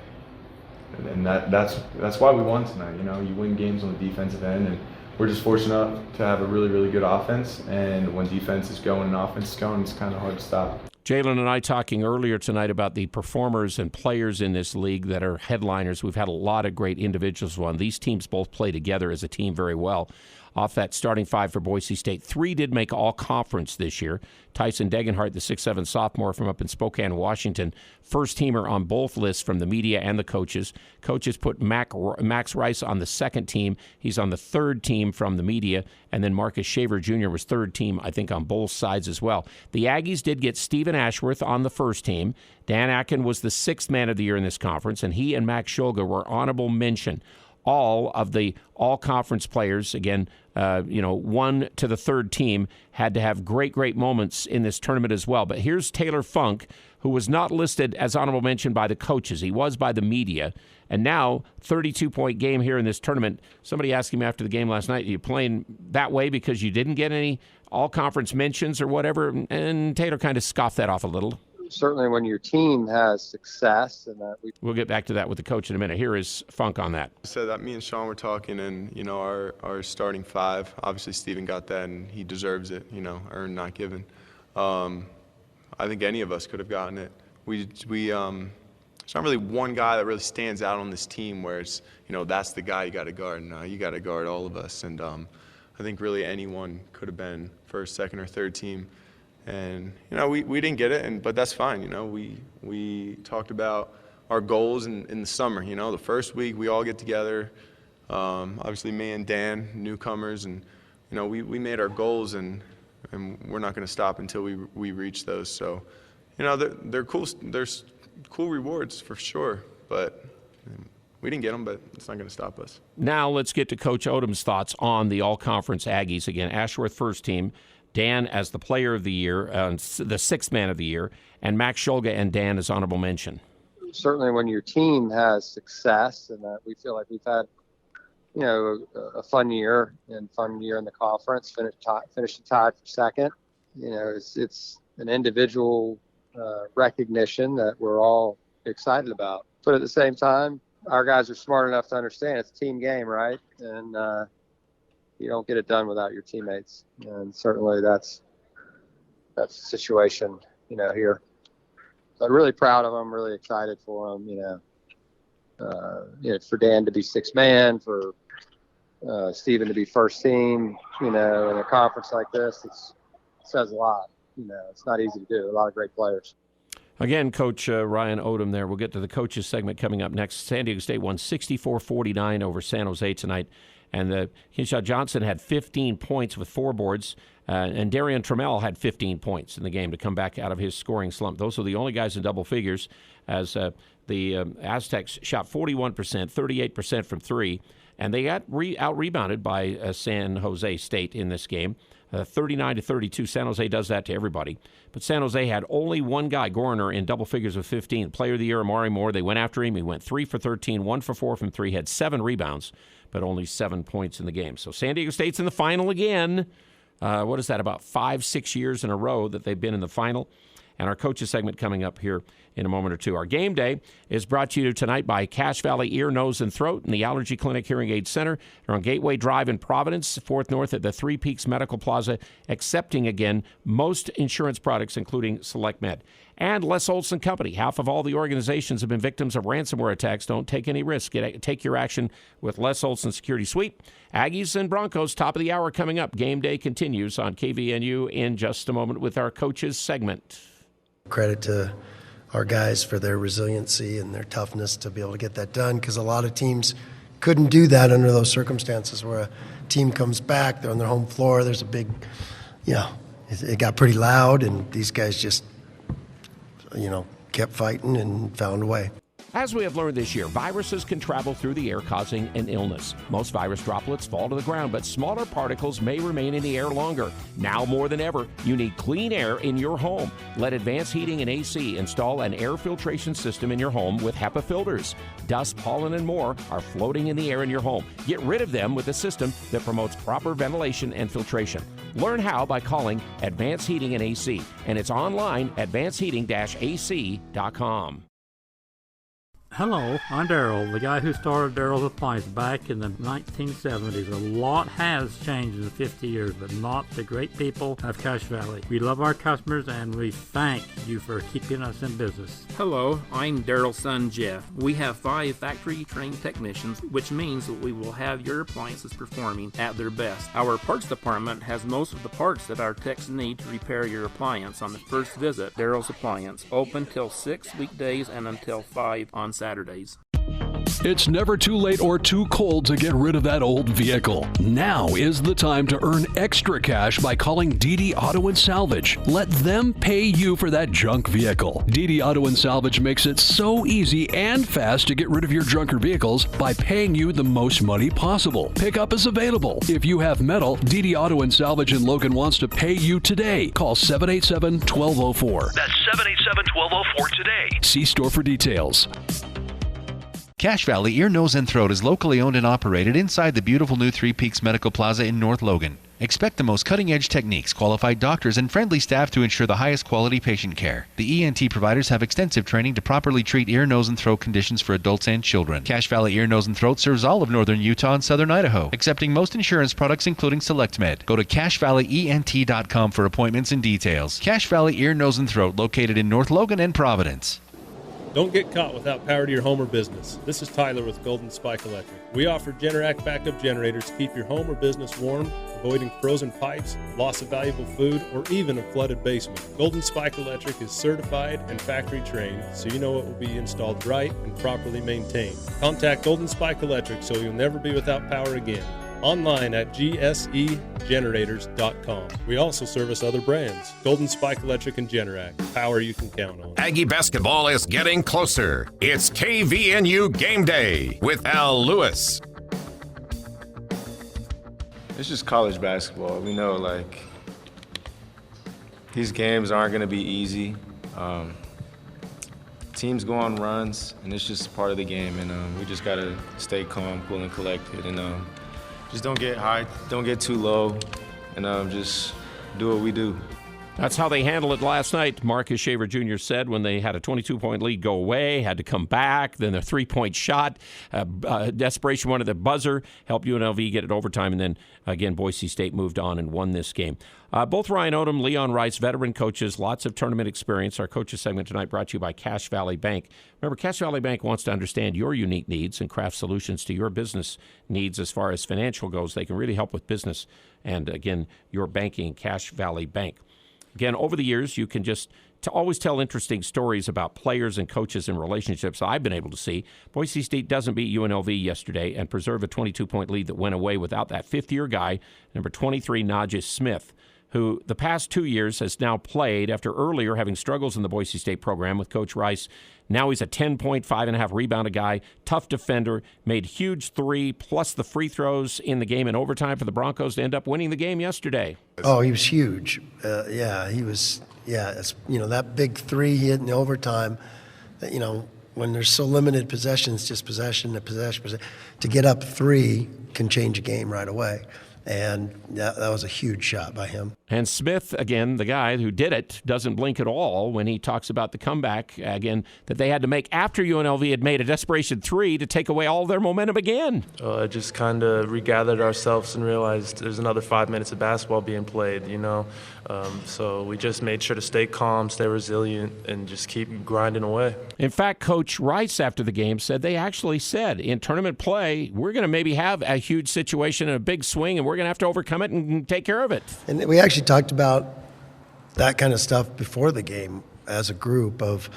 that's why we won tonight. You win games on the defensive end, and we're just fortunate to have a really, really good offense. And when defense is going and offense is going, it's kind of hard to stop. Jalen and I talking earlier tonight about the performers and players in this league that are headliners. We've had a lot of great individuals won. These teams both play together as a team very well. Off that starting five for Boise State, 3 did make all-conference this year. Tyson Degenhart, the 6'7" sophomore from up in Spokane, Washington, first-teamer on both lists from the media and the coaches. Coaches put Max Rice on the second team. He's on the third team from the media. And then Marcus Shaver Jr. was third team, I think, on both sides as well. The Aggies did get Stephen Ashworth on the first team. Dan Akin was the 6th man of the year in this conference, and he and Max Shulga were honorable mention. All of the all-conference players, again, 1 to the third team, had to have great, great moments in this tournament as well. But here's Taylor Funk, who was not listed as honorable mention by the coaches. He was by the media. And now, 32-point game here in this tournament. Somebody asked him after the game last night, are you playing that way because you didn't get any all-conference mentions or whatever? And Taylor kind of scoffed that off a little. Certainly when your team has success. And we'll get back to that with the coach in a minute. Here is Funk on that. So that me and Sean were talking, and, our starting five, obviously Steven got that, and he deserves it, earned, not given. I think any of us could have gotten it. There's not really one guy that really stands out on this team where it's, that's the guy you got to guard. No, you got to guard all of us. And I think really anyone could have been first, second, or third team. And, we didn't get it, but that's fine. We talked about our goals in the summer. The first week we all get together, obviously me and Dan, newcomers, and, we made our goals, and we're not going to stop until we reach those. So, they're cool. There's cool rewards for sure, but we didn't get them, but it's not going to stop us. Now let's get to Coach Odom's thoughts on the all-conference Aggies. Again, Ashworth first team. Dan as the player of the year, the 6th man of the year, and Max Shulga and Dan as honorable mention. Certainly when your team has success, and we feel like we've had, a fun year in the conference, finishing tied for second. It's an individual recognition that we're all excited about. But at the same time, our guys are smart enough to understand it's a team game, right? And you don't get it done without your teammates, and certainly that's the situation, here. I'm really proud of them, really excited for them, for Dan to be 6th man, for Steven to be first team, in a conference like this. It says a lot. It's not easy to do. A lot of great players. Again, Coach Ryan Odom there. We'll get to the coaches segment coming up next. San Diego State won 64-49 over San Jose tonight. And Kinshaw Johnson had 15 points with 4 boards, and Darian Trammell had 15 points in the game to come back out of his scoring slump. Those are the only guys in double figures, as the Aztecs shot 41%, 38% from 3, and they got out-rebounded by San Jose State in this game. 39-32. San Jose does that to everybody. But San Jose had only one guy, Gorner, in double figures with 15. Player of the year, Amari Moore. They went after him. He went 3 for 13, 1 for 4 from 3, had 7 rebounds, but only 7 points in the game. So San Diego State's in the final again. What is that, about 5-6 years in a row that they've been in the final? And our coaches segment coming up here in a moment or two. Our game day is brought to you tonight by Cache Valley Ear, Nose, and Throat and the Allergy Clinic Hearing Aid Center. They're on Gateway Drive in Providence, 4th North at the Three Peaks Medical Plaza, accepting, again, most insurance products, including Select Med. And Les Olson Company. Half of all the organizations have been victims of ransomware attacks. Don't take any risk. Take your action with Les Olson Security Suite. Aggies and Broncos, top of the hour coming up. Game day continues on KVNU in just a moment with our coaches segment. Credit to our guys for their resiliency and their toughness to be able to get that done, because a lot of teams couldn't do that under those circumstances where a team comes back, they're on their home floor, there's a big, it got pretty loud, and these guys just, kept fighting and found a way. As we have learned this year, viruses can travel through the air, causing an illness. Most virus droplets fall to the ground, but smaller particles may remain in the air longer. Now more than ever, you need clean air in your home. Let Advanced Heating and AC install an air filtration system in your home with HEPA filters. Dust, pollen, and more are floating in the air in your home. Get rid of them with a system that promotes proper ventilation and filtration. Learn how by calling Advanced Heating and AC, and it's online, advancedheating-ac.com. Hello, I'm Daryl, the guy who started Daryl's Appliance back in the 1970s. A lot has changed in the 50 years, but not the great people of Cache Valley. We love our customers and we thank you for keeping us in business. Hello, I'm Daryl's son Jeff. We have 5 factory-trained technicians, which means that we will have your appliances performing at their best. Our parts department has most of the parts that our techs need to repair your appliance on the first visit. Daryl's Appliance, open till 6 weekdays and until 5 on Saturdays. It's never too late or too cold to get rid of that old vehicle. Now is the time to earn extra cash by calling DD Auto and Salvage. Let them pay you for that junk vehicle. DD Auto and Salvage makes it so easy and fast to get rid of your junker vehicles by paying you the most money possible. Pickup is available. If you have metal, DD Auto and Salvage in Logan wants to pay you today. Call 787-1204. That's 787-1204 today. See store for details. Cache Valley Ear, Nose, and Throat is locally owned and operated inside the beautiful new Three Peaks Medical Plaza in North Logan. Expect the most cutting-edge techniques, qualified doctors, and friendly staff to ensure the highest quality patient care. The ENT providers have extensive training to properly treat ear, nose, and throat conditions for adults and children. Cache Valley Ear, Nose, and Throat serves all of northern Utah and southern Idaho, accepting most insurance products including SelectMed. Go to CacheValleyENT.com for appointments and details. Cache Valley Ear, Nose, and Throat, located in North Logan and Providence. Don't get caught without power to your home or business. This is Tyler with Golden Spike Electric. We offer Generac backup generators to keep your home or business warm, avoiding frozen pipes, loss of valuable food, or even a flooded basement. Golden Spike Electric is certified and factory trained, so you know it will be installed right and properly maintained. Contact Golden Spike Electric so you'll never be without power again. Online at gsegenerators.com. We also service other brands, Golden Spike Electric and Generac, power you can count on. Aggie basketball is getting closer. It's KVNU Game Day with Al Lewis. It's just college basketball. We know, like, these games aren't going to be easy. Teams go on runs, and it's just part of the game, and we just got to stay calm, cool, and collected, and just don't get high, don't get too low, and just do what we do. That's how they handled it last night. Marcus Shaver Jr. said when they had a 22-point lead go away, had to come back, then a three-point shot, desperation one at the buzzer, helped UNLV get it overtime, and then, again, Boise State moved on and won this game. Both Ryan Odom, Leon Rice, veteran coaches, lots of tournament experience. Our coaches segment tonight brought to you by Cache Valley Bank. Remember, Cache Valley Bank wants to understand your unique needs and craft solutions to your business needs as far as financial goes. They can really help with business and, again, your banking, Cache Valley Bank. Again, over the years, you can just always tell interesting stories about players and coaches and relationships I've been able to see. Boise State doesn't beat UNLV yesterday and preserve a 22-point lead that went away without that fifth-year guy, number 23, Najee Smith, who the past 2 years has now played after earlier having struggles in the Boise State program with Coach Rice. Now he's a 10-point, 5.5 rebounded guy, tough defender, made huge three, plus the free throws in the game in overtime for the Broncos to end up winning the game yesterday. Oh, he was huge. He was, that big three he hit in overtime, when there's so limited possessions, just possession to possession, to get up three can change a game right away. And that was a huge shot by him. And Smith, again, the guy who did it, doesn't blink at all when he talks about the comeback, again, that they had to make after UNLV had made a desperation three to take away all their momentum again. Just kind of regathered ourselves and realized there's another 5 minutes of basketball being played, So we just made sure to stay calm, stay resilient, and just keep grinding away. In fact, Coach Rice, after the game, said they actually said, in tournament play, we're going to maybe have a huge situation and a big swing, and we're going to have to overcome it and take care of it. And we actually talked about that kind of stuff before the game as a group of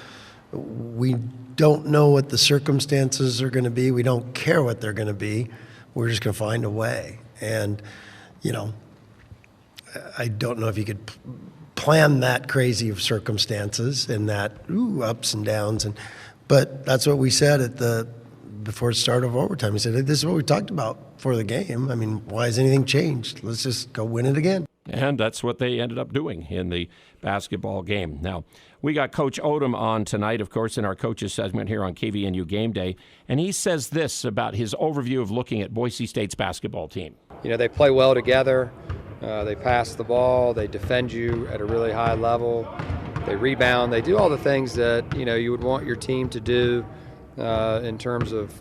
we don't know what the circumstances are going to be. We don't care what they're going to be. We're just going to find a way. And, I don't know if you could plan that crazy of circumstances and that ups and downs. But that's what we said before the start of overtime. We said, this is what we talked about for the game. I mean, why has anything changed? Let's just go win it again. And that's what they ended up doing in the basketball game. Now, we got Coach Odom on tonight, of course, in our coaches segment here on KVNU Game Day. And he says this about his overview of looking at Boise State's basketball team. They play well together. They pass the ball. They defend you at a really high level. They rebound. They do all the things that, you would want your team to do in terms of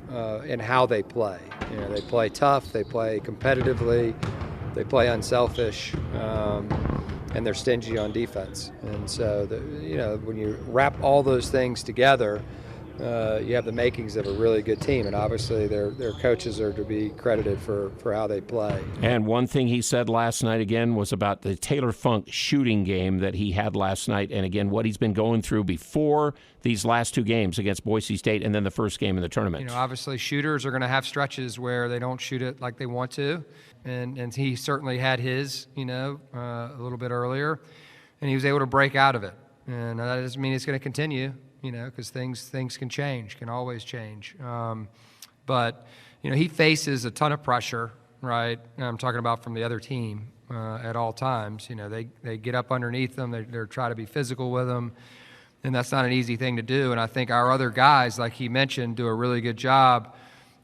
in how they play. They play tough. They play competitively. They play unselfish, and they're stingy on defense. And so, when you wrap all those things together, you have the makings of a really good team. And obviously, their coaches are to be credited for how they play. And one thing he said last night, again, was about the Taylor Funk shooting game that he had last night. And, again, what he's been going through before these last two games against Boise State and then the first game in the tournament. Obviously, shooters are going to have stretches where they don't shoot it like they want to. And he certainly had his, a little bit earlier. And he was able to break out of it. And that doesn't mean it's going to continue, because things can change, can always change. But he faces a ton of pressure, right? I'm talking about from the other team at all times. They get up underneath them. They're trying to be physical with them. And that's not an easy thing to do. And I think our other guys, like he mentioned, do a really good job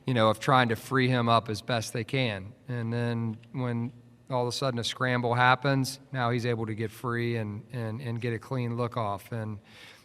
of trying to free him up as best they can. And then when all of a sudden a scramble happens, now he's able to get free and get a clean look off. And,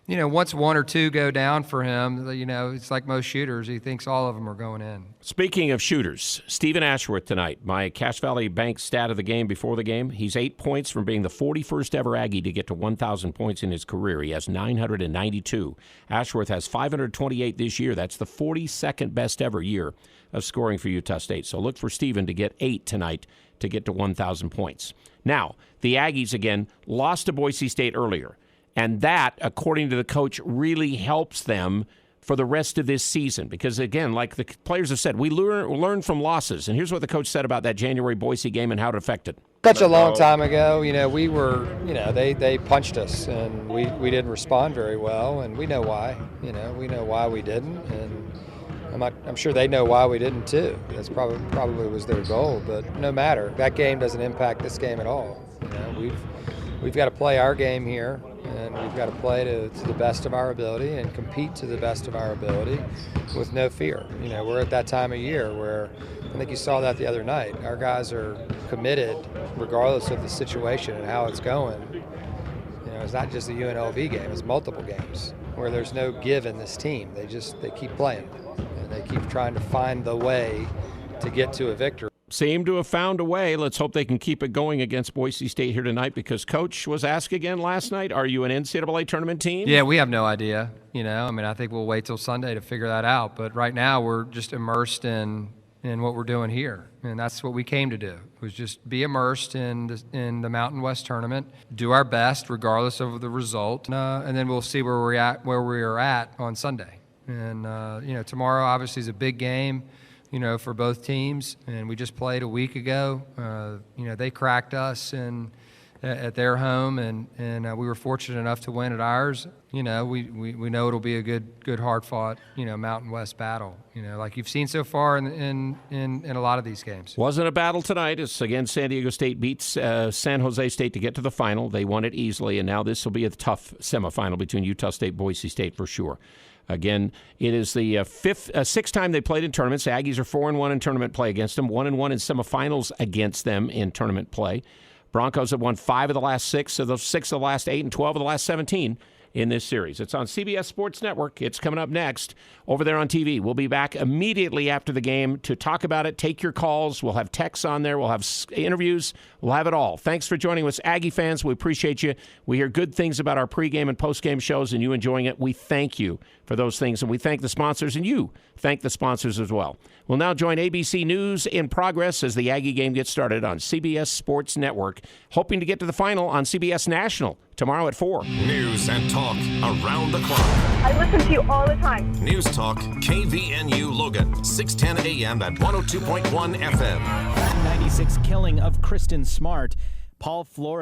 once one or two go down for him, it's like most shooters. He thinks all of them are going in. Speaking of shooters, Stephen Ashworth tonight, my Cache Valley Bank stat of the game before the game. He's 8 points from being the 41st ever Aggie to get to 1,000 points in his career. He has 992. Ashworth has 528 this year. That's the 42nd best ever year of scoring for Utah State. So look for Stephen to get 8 tonight to get to 1,000 points. Now, the Aggies, again, lost to Boise State earlier. And that, according to the coach, really helps them for the rest of this season. Because, again, like the players have said, we learn from losses. And here's what the coach said about that January Boise game and how it affected. Such a long time ago, we were, they punched us, and we didn't respond very well, and we know why. We know why we didn't, and I'm sure they know why we didn't too. That's probably was their goal, but no matter. That game doesn't impact this game at all. We've got to play our game here, and we've got to play to the best of our ability and compete to the best of our ability with no fear. We're at that time of year where I think you saw that the other night. Our guys are committed regardless of the situation and how it's going. It's not just a UNLV game, it's multiple games where there's no give in this team. They keep playing, and they keep trying to find the way to get to a victory. Seem to have found a way. Let's hope they can keep it going against Boise State here tonight, because Coach was asked again last night, are you an NCAA tournament team? Yeah, we have no idea. I think we'll wait till Sunday to figure that out. But right now we're just immersed in what we're doing here. And that's what we came to do, was just be immersed in the Mountain West tournament, do our best regardless of the result, and then we'll see where we are at on Sunday. And, tomorrow obviously is a big game, for both teams, and we just played a week ago. They cracked us at their home, and we were fortunate enough to win at ours. We know it'll be a good hard-fought, Mountain West battle, like you've seen so far in a lot of these games. Wasn't a battle tonight. It's, again, San Diego State beats San Jose State to get to the final. They won it easily, and now this will be a tough semifinal between Utah State and Boise State for sure. Again, it is the sixth time they played in tournaments. The Aggies are 4-1 in tournament play against them, 1-1 in semifinals against them in tournament play. Broncos have won 5 of the last 6, of those 6 of the last 8, and 12 of the last 17 in this series. It's on CBS Sports Network. It's coming up next over there on TV. We'll be back immediately after the game to talk about it, take your calls. We'll have texts on there. We'll have interviews. We'll have it all. Thanks for joining us, Aggie fans. We appreciate you. We hear good things about our pregame and postgame shows, and you enjoying it. We thank you for those things, and we thank the sponsors, and you thank the sponsors as well. We'll now join ABC News in progress as the Aggie game gets started on CBS Sports Network, hoping to get to the final on CBS National tomorrow at 4. News and talk around the clock. I listen to you all the time. News Talk KVNU Logan, 610 AM at 102.1 FM. 96 killing of Kristen Smart. Paul Flores.